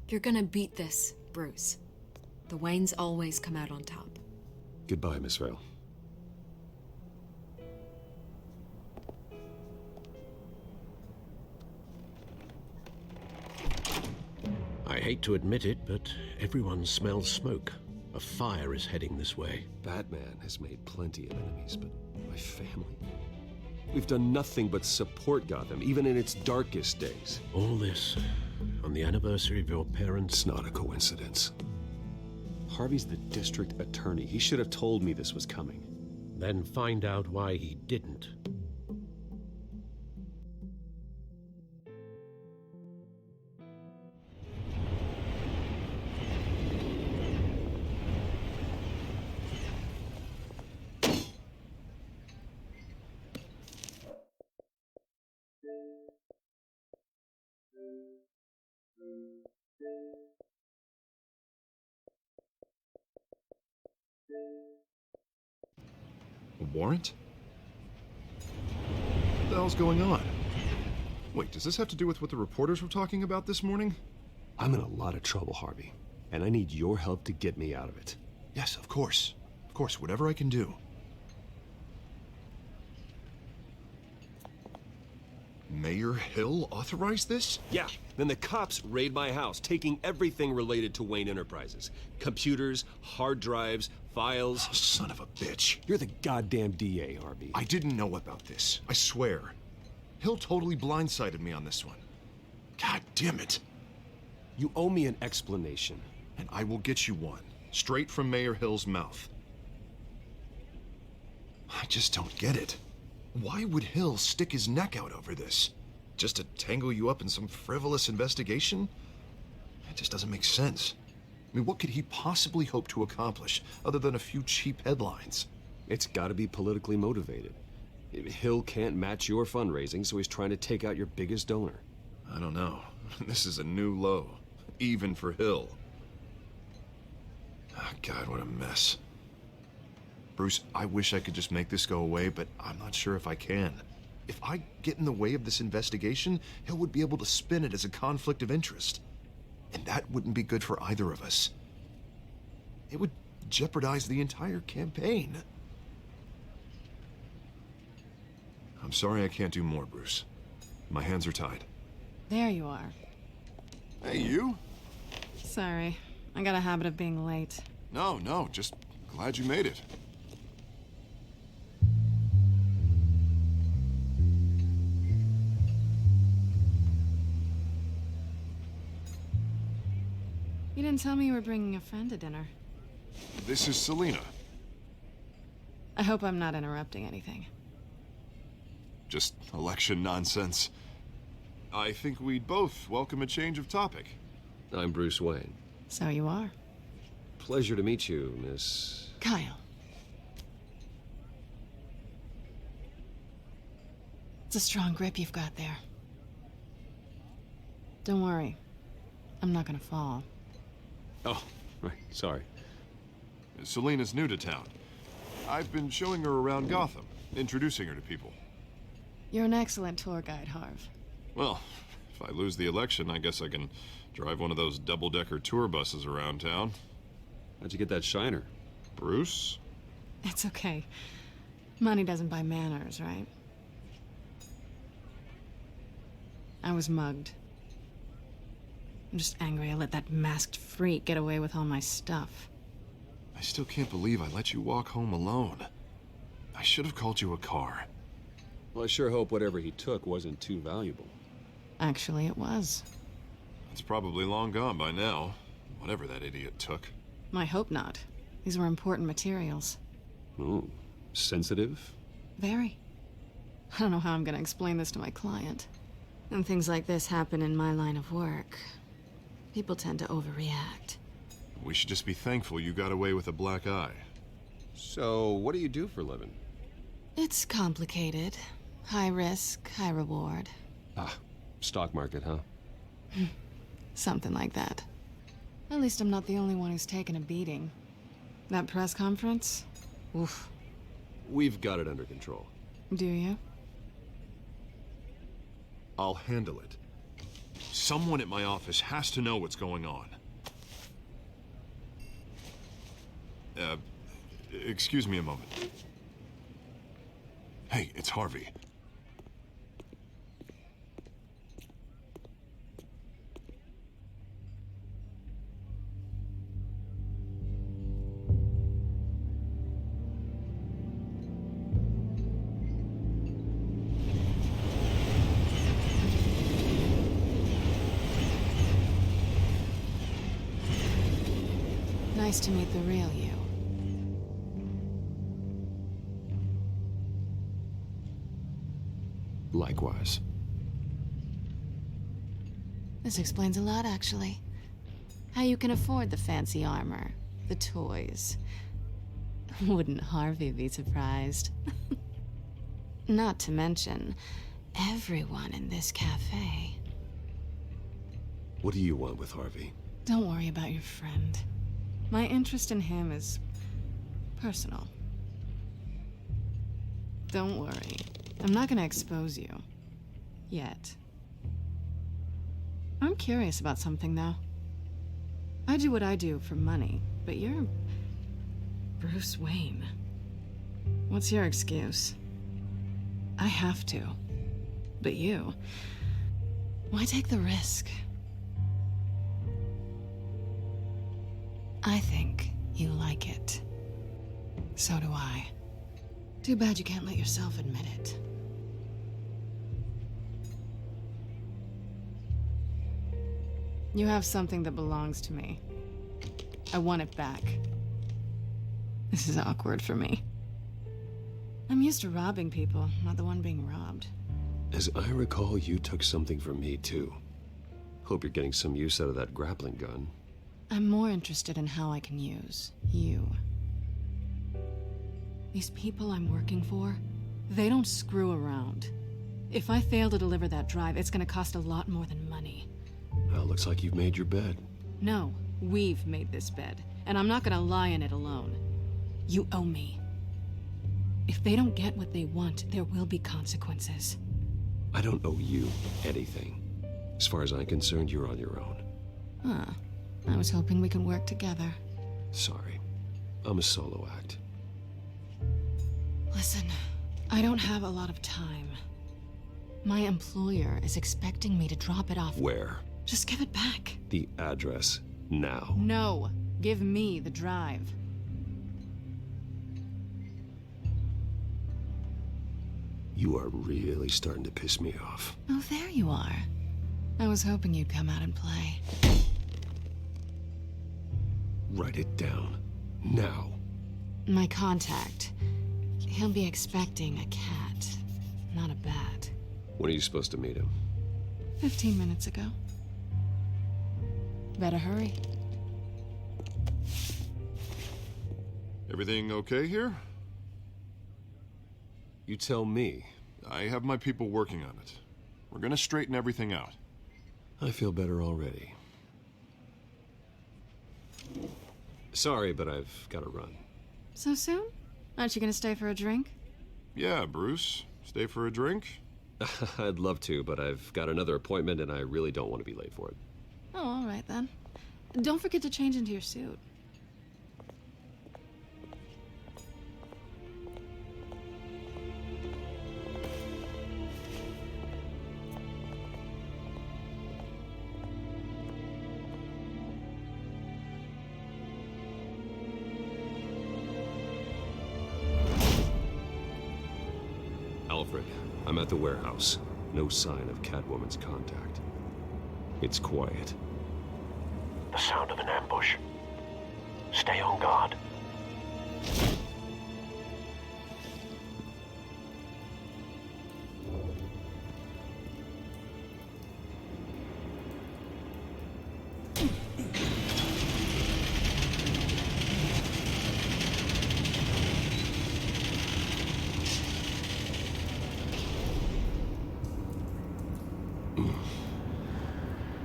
You're gonna beat this, Bruce. The Waynes always come out on top. Goodbye, Miss Vale. I hate to admit it, but everyone smells smoke. A fire is heading this way. Batman has made plenty of enemies, but my family? We've done nothing but support Gotham, even in its darkest days. All this on the anniversary of your parents'... It's not a coincidence. Harvey's the district attorney. He should have told me this was coming. Then find out why he didn't. A warrant? hell's going on? Wait, does this have to do with what the reporters were talking about this morning? I'm in a lot of trouble, Harvey, and I need your help to get me out of it. Yes, of course. Of course, whatever I can do. Mayor Hill authorized this? Yeah, then the cops raid my house, taking everything related to Wayne Enterprises. Computers, hard drives, files. Oh, son of a bitch. You're the goddamn DA, Harvey. I didn't know about this. I swear. Hill totally blindsided me on this one. God damn it. You owe me an explanation. And I will get you one. Straight from Mayor Hill's mouth. I just don't get it. Why would Hill stick his neck out over this? Just to tangle you up in some frivolous investigation? It just doesn't make sense. I mean, what could he possibly hope to accomplish other than a few cheap headlines? It's gotta be politically motivated. Hill can't match your fundraising, so he's trying to take out your biggest donor. I don't know. This is a new low. Even for Hill. Oh, God, what a mess. Bruce, I wish I could just make this go away, but I'm not sure if I can. If I get in the way of this investigation, Hill would be able to spin it as a conflict of interest. And that wouldn't be good for either of us. It would jeopardize the entire campaign. I'm sorry I can't do more, Bruce. My hands are tied. There you are. Hey, you? Sorry. I got a habit of being late. No, just glad you made it. You didn't tell me you were bringing a friend to dinner. This is Selena. I hope I'm not interrupting anything. Just election nonsense. I think we'd both welcome a change of topic. I'm Bruce Wayne. So you are. Pleasure to meet you, Miss... Kyle. It's a strong grip you've got there. Don't worry. I'm not gonna fall. Oh, right, sorry. Selena's new to town. I've been showing her around Gotham, introducing her to people. You're an excellent tour guide, Harv. Well, if I lose the election, I guess I can drive one of those double-decker tour buses around town. How'd you get that shiner? Bruce? It's okay. Money doesn't buy manners, right? I was mugged. I'm just angry I let that masked freak get away with all my stuff. I still can't believe I let you walk home alone. I should have called you a car. Well, I sure hope whatever he took wasn't too valuable. Actually, it was. It's probably long gone by now, whatever that idiot took. I hope not. These were important materials. Ooh, sensitive? Very. I don't know how I'm gonna explain this to my client. And things like this happen in my line of work. People tend to overreact. We should just be thankful you got away with a black eye. So, what do you do for a living? It's complicated. High risk, high reward. Ah, stock market, huh? Something like that. At least I'm not the only one who's taken a beating. That press conference? Oof. We've got it under control. Do you? I'll handle it. Someone at my office has to know what's going on. Excuse me a moment. Hey, it's Harvey. Nice to meet the real you. Likewise. This explains a lot, actually. How you can afford the fancy armor, the toys. Wouldn't Harvey be surprised? Not to mention, everyone in this cafe. What do you want with Harvey? Don't worry about your friend. My interest in him is personal. Don't worry. I'm not gonna expose you. Yet. I'm curious about something, though. I do what I do for money, but you're... Bruce Wayne. What's your excuse? I have to. But you... Why take the risk? I think you like it. So do I. Too bad you can't let yourself admit it. You have something that belongs to me. I want it back. This is awkward for me. I'm used to robbing people, not the one being robbed. As I recall, you took something from me, too. Hope you're getting some use out of that grappling gun. I'm more interested in how I can use you. These people I'm working for, they don't screw around. If I fail to deliver that drive, it's gonna cost a lot more than money. Well, looks like you've made your bed. No, we've made this bed, and I'm not gonna lie in it alone. You owe me. If they don't get what they want, there will be consequences. I don't owe you anything. As far as I'm concerned, you're on your own. Huh. I was hoping we could work together. Sorry. I'm a solo act. Listen, I don't have a lot of time. My employer is expecting me to drop it off. Where? Just give it back. The address, now. No. Give me the drive. You are really starting to piss me off. Oh, there you are. I was hoping you'd come out and play. Write it down. Now. My contact. He'll be expecting a cat, not a bat. When are you supposed to meet him? 15 minutes ago. Better hurry. Everything okay here? You tell me. I have my people working on it. We're gonna straighten everything out. I feel better already. Sorry, but I've got to run. So soon? Aren't you gonna stay for a drink? Yeah, Bruce. Stay for a drink? I'd love to, but I've got another appointment and I really don't want to be late for it. Oh, all right then. Don't forget to change into your suit. Alfred, I'm at the warehouse. No sign of Catwoman's contact. It's quiet. The sound of an ambush. Stay on guard.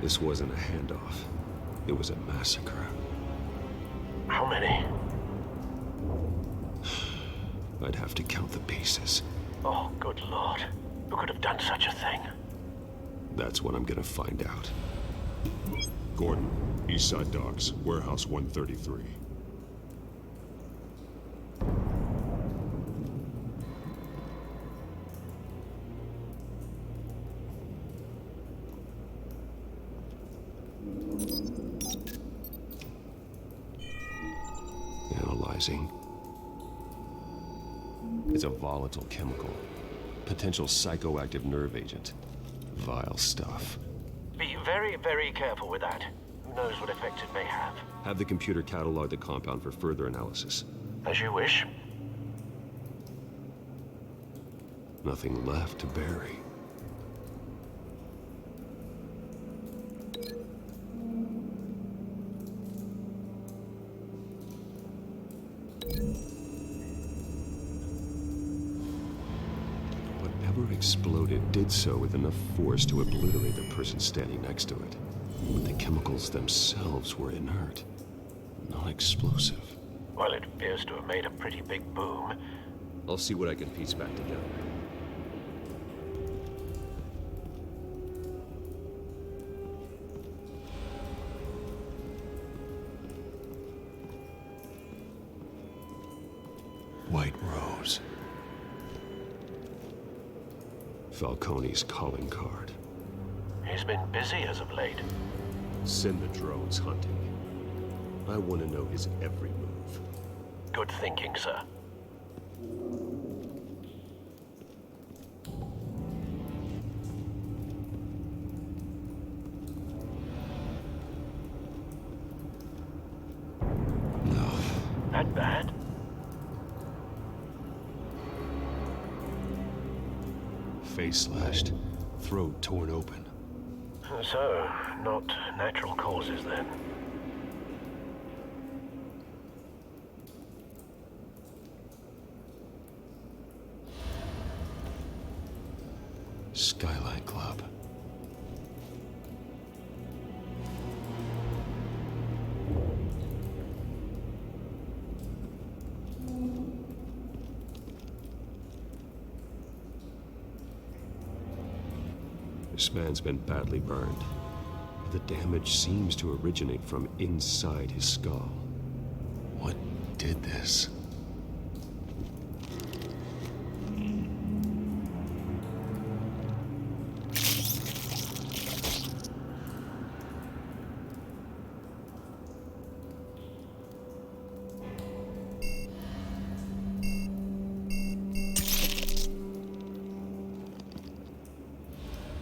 This wasn't a handoff. It was a massacre. How many? I'd have to count the pieces. Oh, good Lord. Who could have done such a thing? That's what I'm gonna find out. Gordon, Eastside Docks, Warehouse 133. Analyzing. It's a volatile chemical. Potential psychoactive nerve agent. Vile stuff. Be very, very careful with that. Who knows what effect it may have. Have the computer catalog the compound for further analysis. As you wish. Nothing left to bury. Whatever exploded did so with enough force to obliterate the person standing next to it. But the chemicals themselves were inert, non-explosive. Well, it appears to have made a pretty big boom. I'll see what I can piece back together. white rose. Falcone's calling card. He's been busy as of late. Send the drones hunting. I want to know his every move. Good thinking, sir. That bad? Face slashed, throat torn open. So, not natural causes then. Skyline Club. This man's been badly burned. The damage seems to originate from inside his skull. What did this?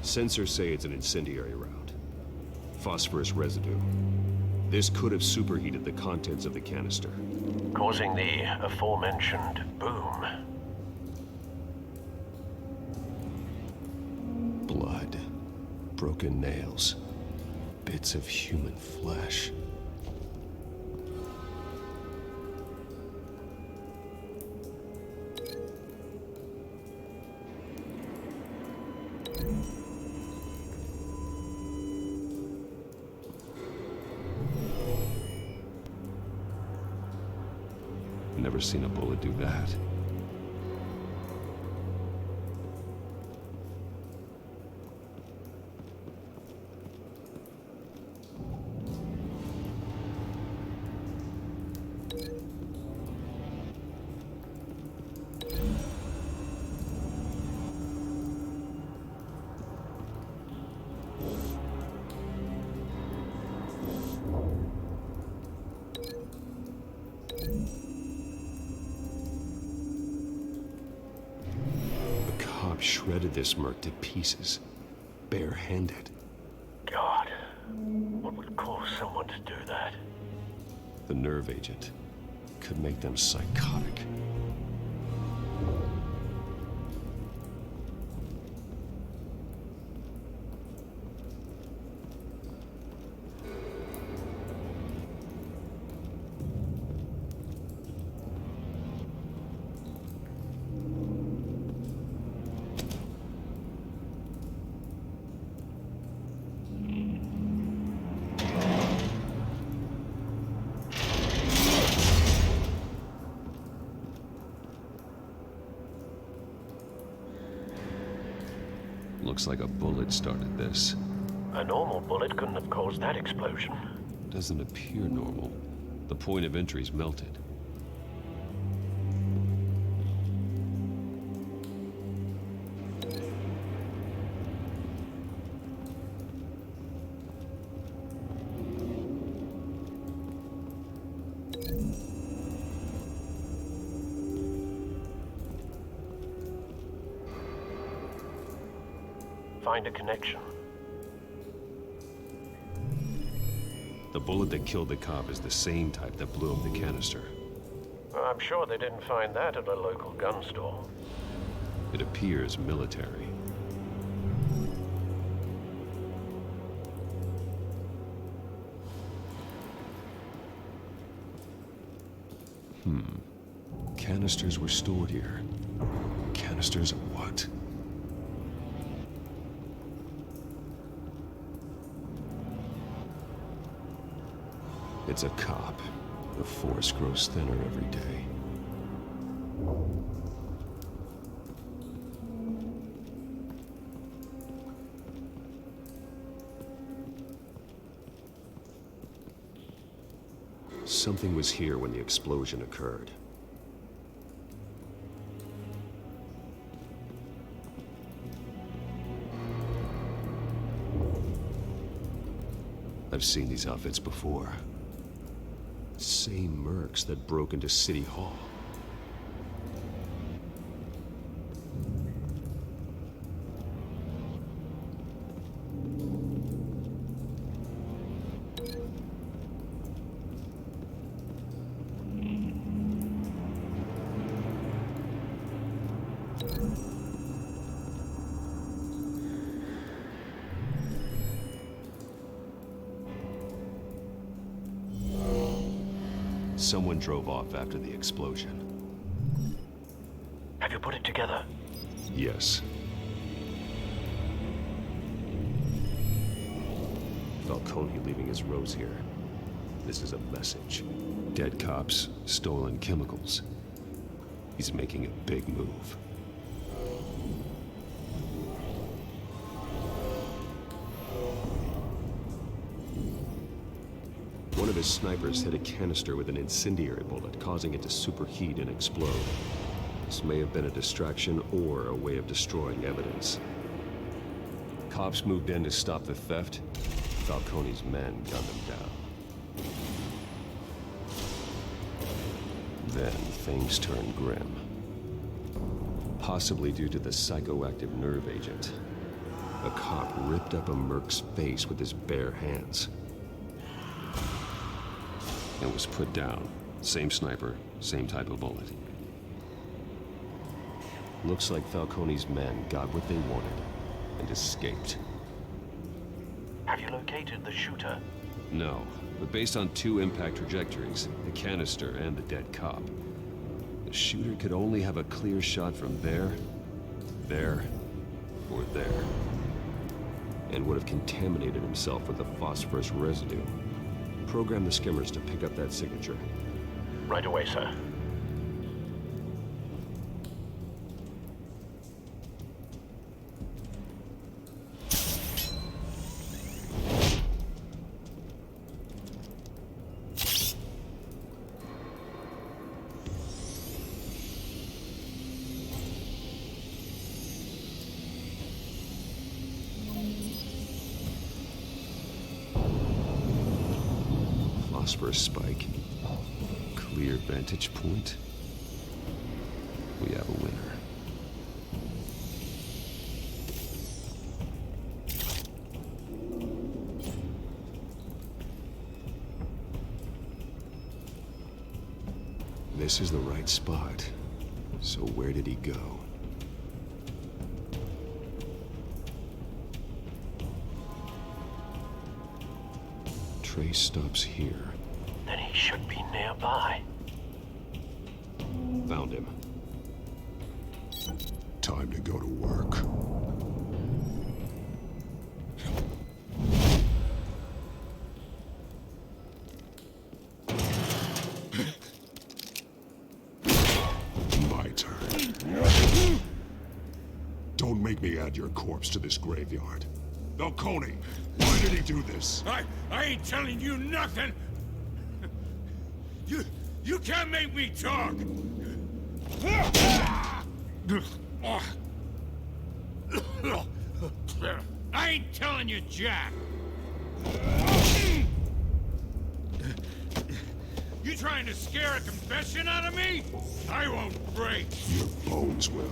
Sensors say it's an incendiary round. Phosphorus residue. This could have superheated the contents of the canister, Causing the aforementioned boom. blood, broken nails, bits of human flesh. Never seen a bullet do that. Shredded this merc to pieces, barehanded. God, what would cause someone to do that? The nerve agent could make them psychotic. Looks like a bullet started this. A normal bullet couldn't have caused that explosion. Doesn't appear normal. The point of entry's melted. Find a connection. The bullet that killed the cop is the same type that blew up the canister. I'm sure they didn't find that at a local gun store. It appears military. Canisters were stored here. Canisters of what? It's a cop. The force grows thinner every day. Something was here when the explosion occurred. I've seen these outfits before. Same mercs that broke into City Hall. Someone drove off after the explosion. Have you put it together? Yes. Falcone leaving his rose here. This is a message. Dead cops, stolen chemicals. He's making a big move. One of his snipers hit a canister with an incendiary bullet, causing it to superheat and explode. This may have been a distraction or a way of destroying evidence. Cops moved in to stop the theft. Falcone's men gunned them down. Then things turned grim. Possibly due to the psychoactive nerve agent. A cop ripped up a merc's face with his bare hands. And was put down. Same sniper, same type of bullet. Looks like Falcone's men got what they wanted and escaped. Have you located the shooter? No, but based on 2 impact trajectories, the canister and the dead cop, the shooter could only have a clear shot from there, or there, and would have contaminated himself with the phosphorus residue. Program the skimmers to pick up that signature. Right away, sir. Phosphorus spike. Clear vantage point. We have a winner. This is the right spot. So where did he go? Trace stops here. Then he should be nearby. Found him. Time to go to work. My turn. Don't make me add your corpse to this graveyard. Falcone, why did he do this? I ain't telling you nothing! You can't make me talk! I ain't telling you jack! You trying to scare a confession out of me? I won't break! Your bones will.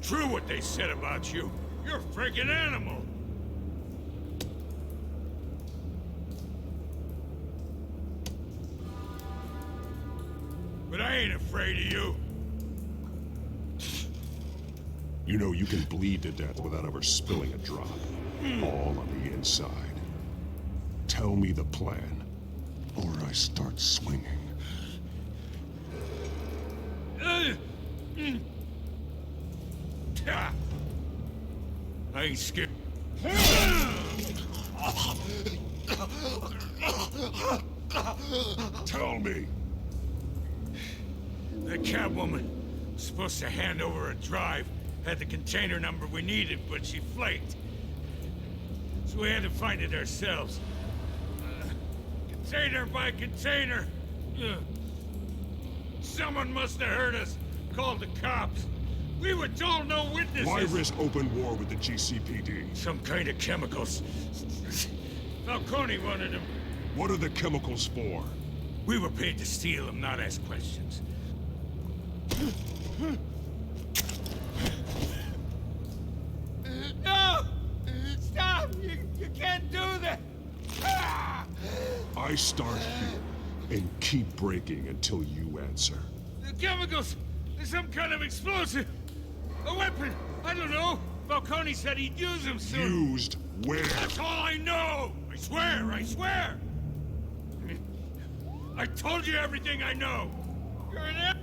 True what they said about you. You're a freaking animal. But I ain't afraid of you. You know you can bleed to death without ever spilling a drop. All on the inside. Tell me the plan, or I start swinging. I ain't scared. Tell me. The Catwoman was supposed to hand over a drive, had the container number we needed, but she flaked. So we had to find it ourselves. Container by container. Ugh. Someone must have heard us. Called the cops. We were told no witnesses. Why risk open war with the GCPD? Some kind of chemicals. Falcone wanted them. What are the chemicals for? We were paid to steal them, not ask questions. No! Stop! You can't do that! I start here and keep breaking until you answer. The chemicals! There's some kind of explosive! A weapon! I don't know! Falcone said he'd use them soon! Used where? That's all I know! I swear! I swear! I told you everything I know! You're an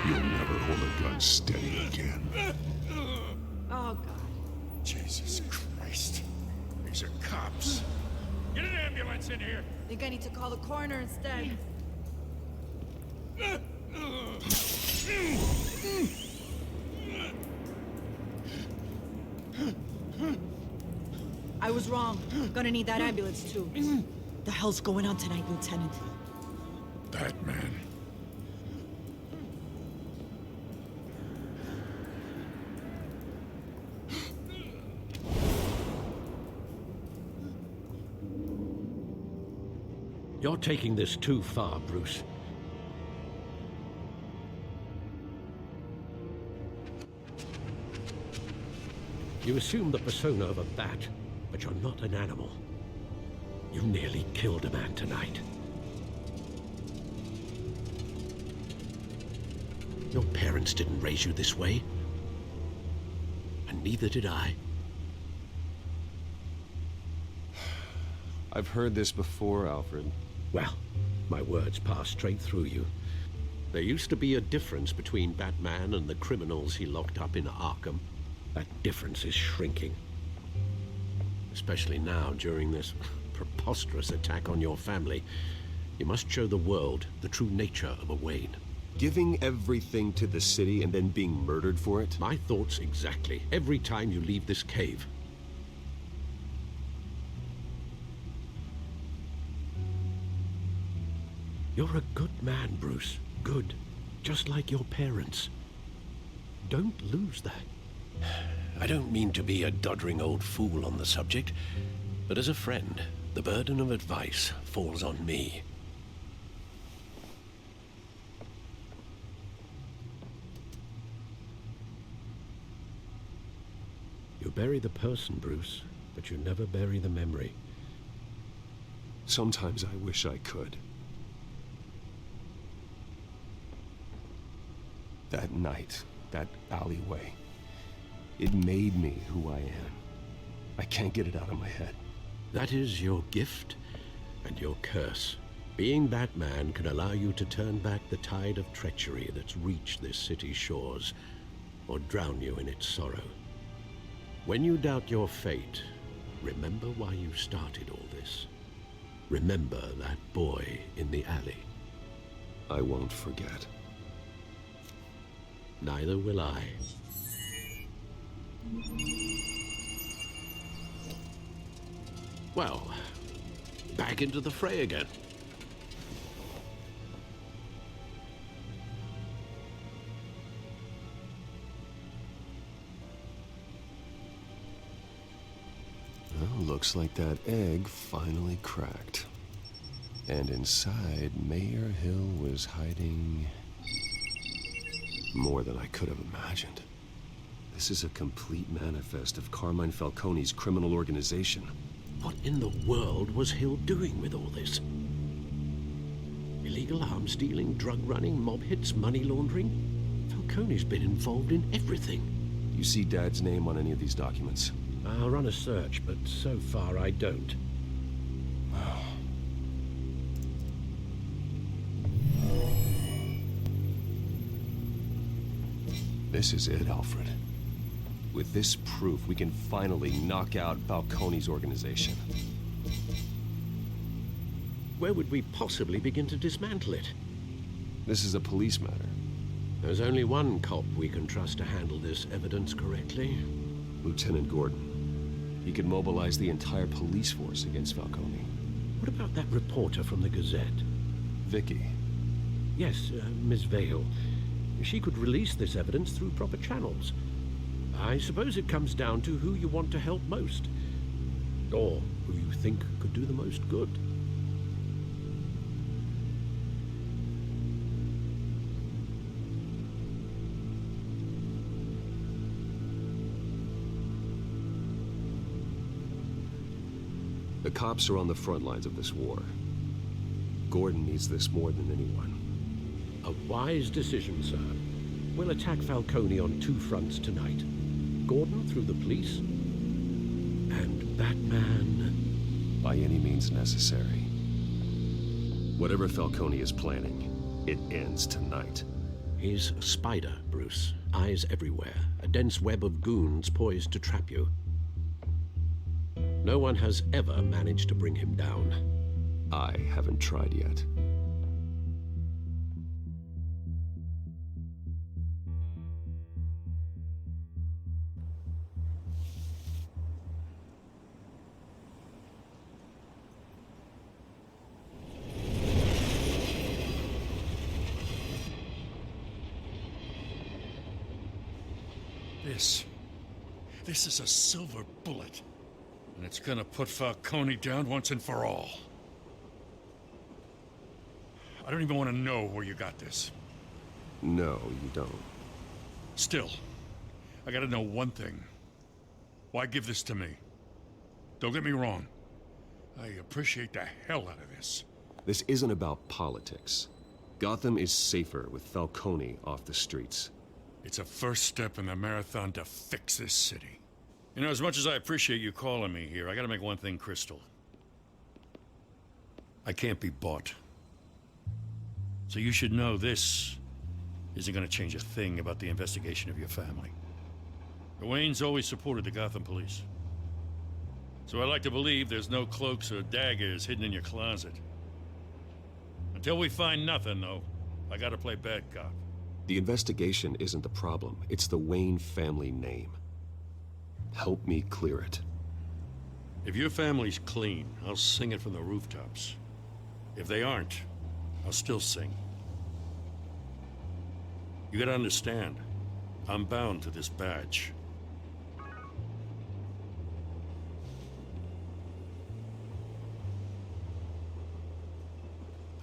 You'll never hold a gun steady again. Oh, God. Jesus Christ. These are cops. Get an ambulance in here! Think I need to call the coroner instead. I was wrong. Gonna need that ambulance, too. The hell's going on tonight, Lieutenant? Batman. You're taking this too far, Bruce. You assume the persona of a bat, but you're not an animal. You nearly killed a man tonight. Your parents didn't raise you this way. And neither did I. I've heard this before, Alfred. Well, my words pass straight through you. There used to be a difference between Batman and the criminals he locked up in Arkham. That difference is shrinking. Especially now, during this preposterous attack on your family. You must show the world the true nature of a Wayne. Giving everything to the city and then being murdered for it? My thoughts exactly. Every time you leave this cave. You're a good man, Bruce. Good. Just like your parents. Don't lose that. I don't mean to be a doddering old fool on the subject, but as a friend, the burden of advice falls on me. You bury the person, Bruce, but you never bury the memory. Sometimes I wish I could. That night, that alleyway, it made me who I am. I can't get it out of my head. That is your gift and your curse. Being Batman can allow you to turn back the tide of treachery that's reached this city's shores, or drown you in its sorrow. When you doubt your fate, remember why you started all this. Remember that boy in the alley. I won't forget. Neither will I. Well, back into the fray again. Well, looks like that egg finally cracked. And inside, Mayor Hill was hiding more than I could have imagined. This is a complete manifest of Carmine Falcone's criminal organization. What in the world was Hill doing with all this? Illegal arms dealing, drug running, mob hits, money laundering? Falcone's been involved in everything. You see Dad's name on any of these documents? I'll run a search, but so far I don't. This is it, Alfred. With this proof, we can finally knock out Falcone's organization. Where would we possibly begin to dismantle it? This is a police matter. There's only one cop we can trust to handle this evidence correctly. Lieutenant Gordon. He could mobilize the entire police force against Falcone. What about that reporter from the Gazette? Vicky. Yes, Miss Vale. She could release this evidence through proper channels. I suppose it comes down to who you want to help most. Or who you think could do the most good. The cops are on the front lines of this war. Gordon needs this more than anyone. A wise decision, sir. We'll attack Falcone on two fronts tonight. Gordon through the police, and Batman... by any means necessary. Whatever Falcone is planning, it ends tonight. He's a spider, Bruce. Eyes everywhere. A dense web of goons poised to trap you. No one has ever managed to bring him down. I haven't tried yet. This is a silver bullet. And it's gonna put Falcone down once and for all. I don't even want to know where you got this. No, you don't. Still, I gotta know one thing. Why give this to me? Don't get me wrong. I appreciate the hell out of this. This isn't about politics. Gotham is safer with Falcone off the streets. It's a first step in the marathon to fix this city. You know, as much as I appreciate you calling me here, I gotta make one thing crystal. I can't be bought. So you should know this isn't gonna change a thing about the investigation of your family. The Waynes always supported the Gotham police. So I like to believe there's no cloaks or daggers hidden in your closet. Until we find nothing, though, I gotta play bad cop. The investigation isn't the problem. It's the Wayne family name. Help me clear it. If your family's clean, I'll sing it from the rooftops. If they aren't, I'll still sing. You gotta understand, I'm bound to this badge.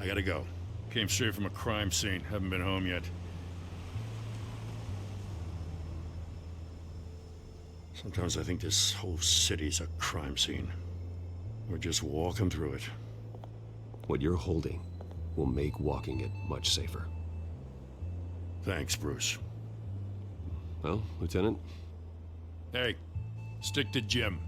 I gotta go. Came straight from a crime scene. Haven't been home yet. Sometimes I think this whole city's a crime scene. We're just walking through it. What you're holding will make walking it much safer. Thanks, Bruce. Well, Lieutenant? Hey, stick to Jim.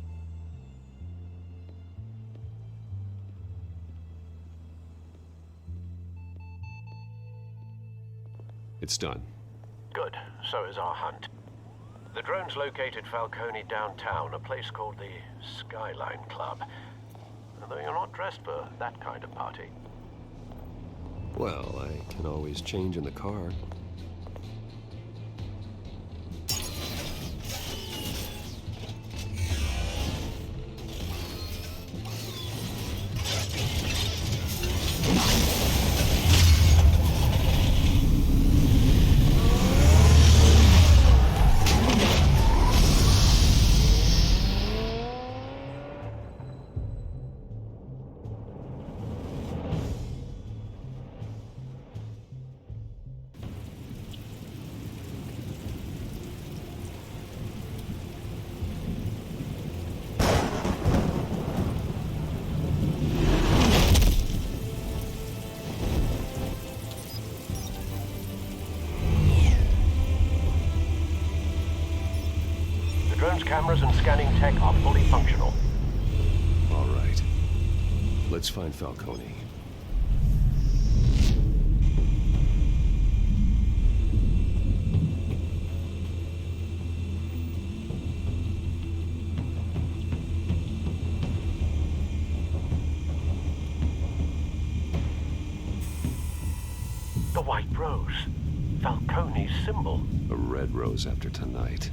It's done. Good. So is our hunt. The drones located Falcone downtown, a place called the Skyline Club. Though you're not dressed for that kind of party. Well, I can always change in the car. Cameras and scanning tech are fully functional. All right. Let's find Falcone. The white rose. Falcone's symbol. A red rose after tonight.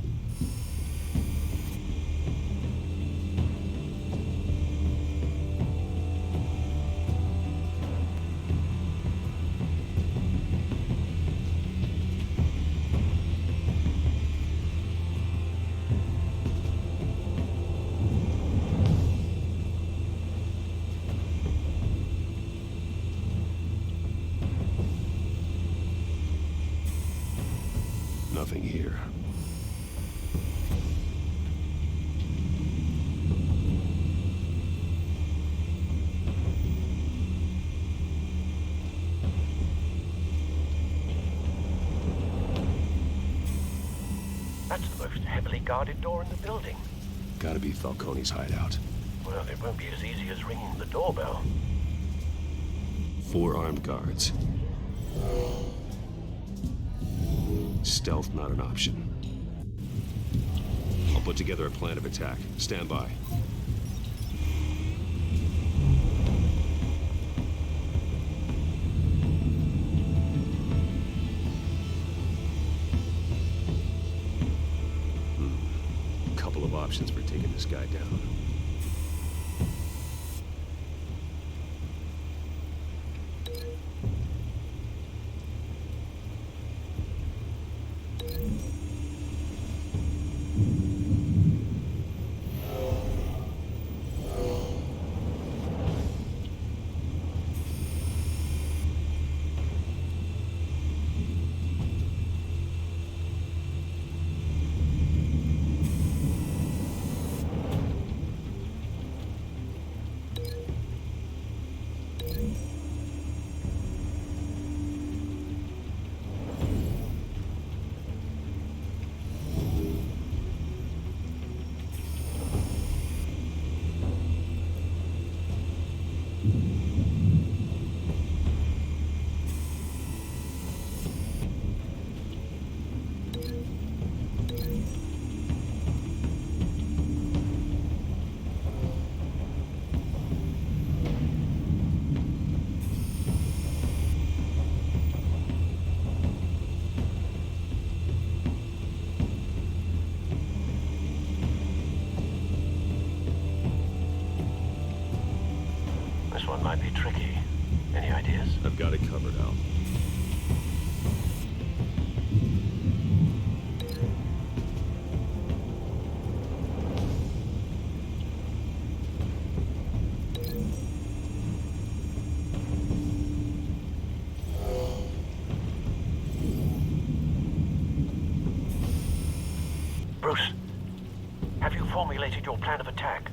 nothing here. That's the most heavily guarded door in the building. Gotta be Falcone's hideout. Well, it won't be as easy as ringing the doorbell. 4 armed guards. Stealth not an option. I'll put together a plan of attack. Stand by. Couple of options for taking this guy down. This one might be tricky. Any ideas? I've got it covered, Al. Bruce, have you formulated your plan of attack?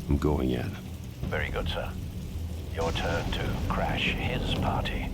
I'm going in. Very good, sir. Your turn to crash his party.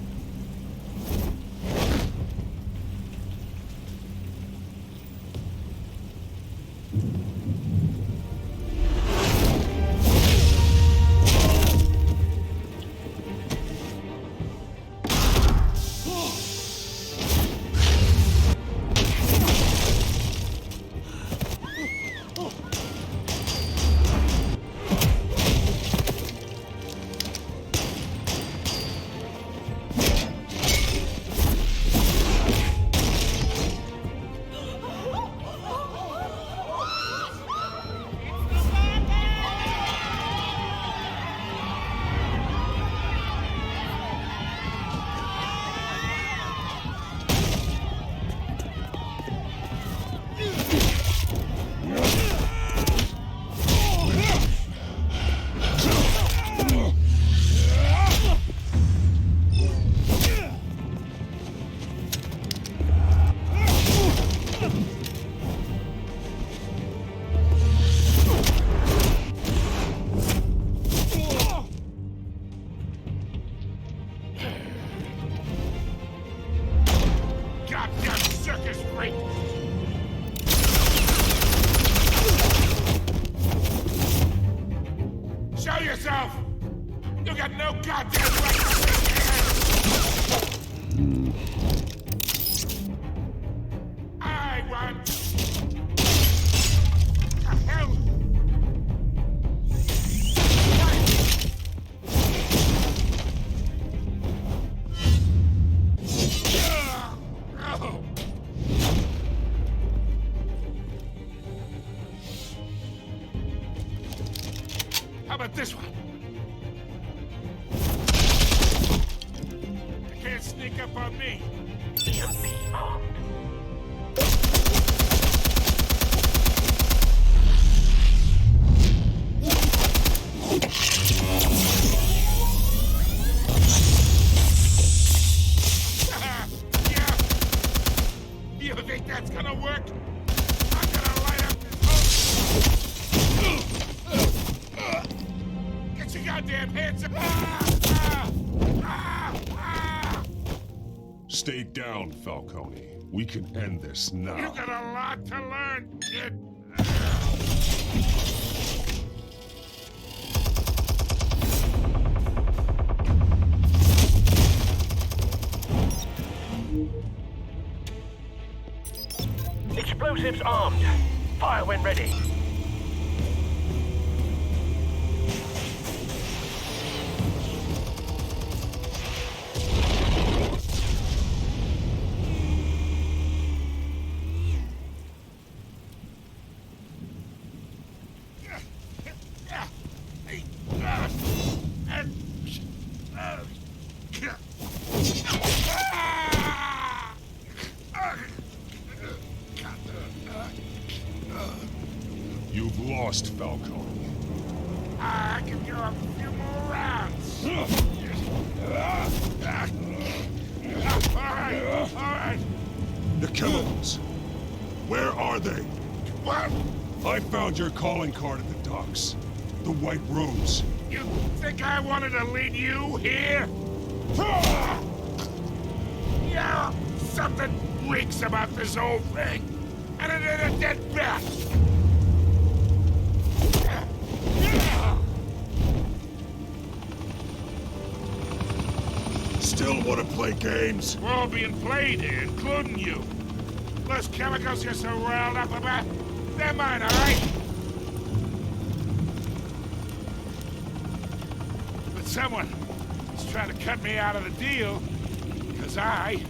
Goddamn circus freak! Show yourself! You got no goddamn right to take hands! I want... The hell? How about this one? You can't sneak up on me. EMP armed. Yeah. 5 hits! Stay down, Falcone. We can end this now. You got a lot to learn, kid. Explosives armed. Fire when ready. You've lost, Falcone. I can go a few more rounds. All right. The chemicals. Where are they? What? I found your calling card at the docks. The White Rose. You think I wanted to lead you here? Yeah, something reeks about this whole thing. And it ain't a dead bat. Still want to play games? We're all being played here, including you. Those chemicals you're so riled up about, they're mine, all right? But someone is trying to cut me out of the deal, because I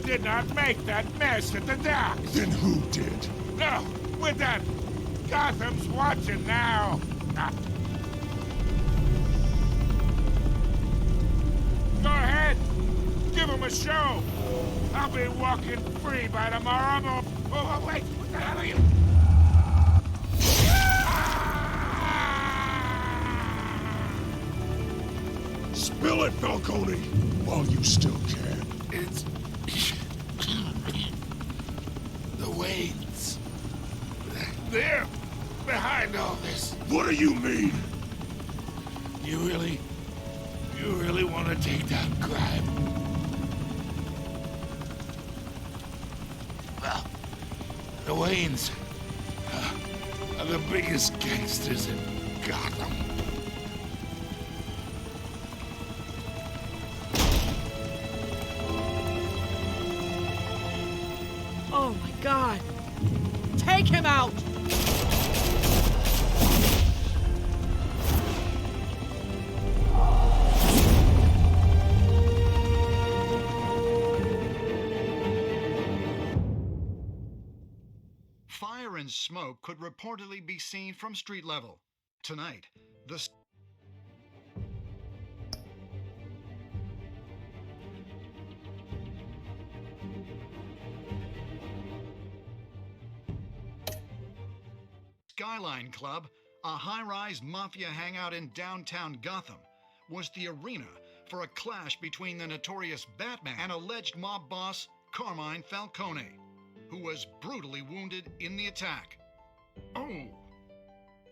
did not make that mess at the docks. Then who did? No, we're done. Gotham's watching now. Go ahead. Give him a show. I'll be walking free by tomorrow. Oh, wait. What the hell are you? Spill it, Falcone, while you still can. It's... the Waynes. They're behind all this. What do you mean? You really want to take down crime? Well, the Waynes are the biggest gangsters in Gotham. Oh my God! Take him out! Fire and smoke could reportedly be seen from street level. Tonight, the Skyline Club, a high-rise mafia hangout in downtown Gotham, was the arena for a clash between the notorious Batman and alleged mob boss Carmine Falcone, who was brutally wounded in the attack. Oh!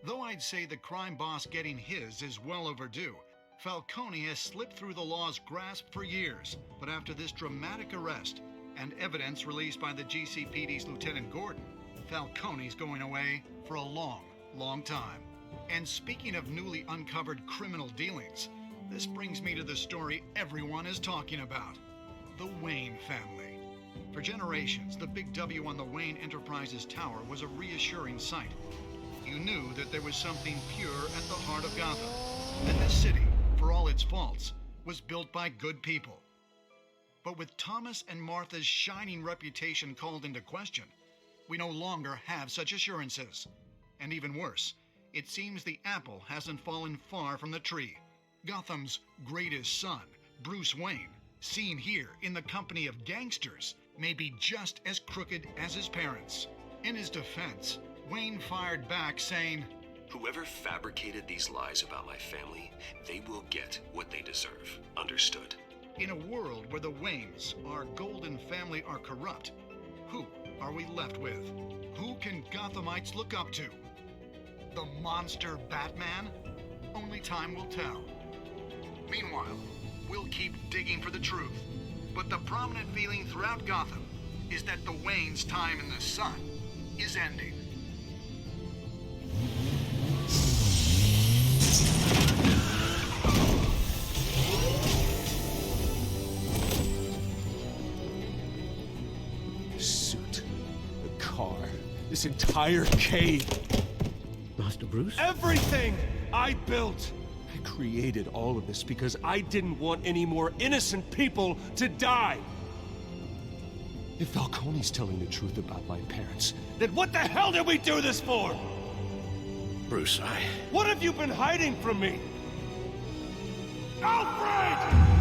Though I'd say the crime boss getting his is well overdue, Falcone has slipped through the law's grasp for years. But after this dramatic arrest and evidence released by the GCPD's Lieutenant Gordon, Falcone's going away for a long, long time. And speaking of newly uncovered criminal dealings, this brings me to the story everyone is talking about: the Wayne family. For generations, the big W on the Wayne Enterprises Tower was a reassuring sight. You knew that there was something pure at the heart of Gotham, that this city, for all its faults, was built by good people. But with Thomas and Martha's shining reputation called into question, we no longer have such assurances. And even worse, it seems the apple hasn't fallen far from the tree. Gotham's greatest son, Bruce Wayne, seen here in the company of gangsters, may be just as crooked as his parents. In his defense, Wayne fired back saying, "Whoever fabricated these lies about my family, they will get what they deserve. Understood?" In a world where the Waynes, our golden family, are corrupt, who are we left with? Who can Gothamites look up to? The monster Batman? Only time will tell. Meanwhile, we'll keep digging for the truth. But the prominent feeling throughout Gotham is that the Waynes' time in the sun is ending. The suit, the car, this entire cave. Master Bruce? Everything I built! I created all of this because I didn't want any more innocent people to die! If Falcone's telling the truth about my parents, then what the hell did we do this for? Bruce, What have you been hiding from me? Alfred!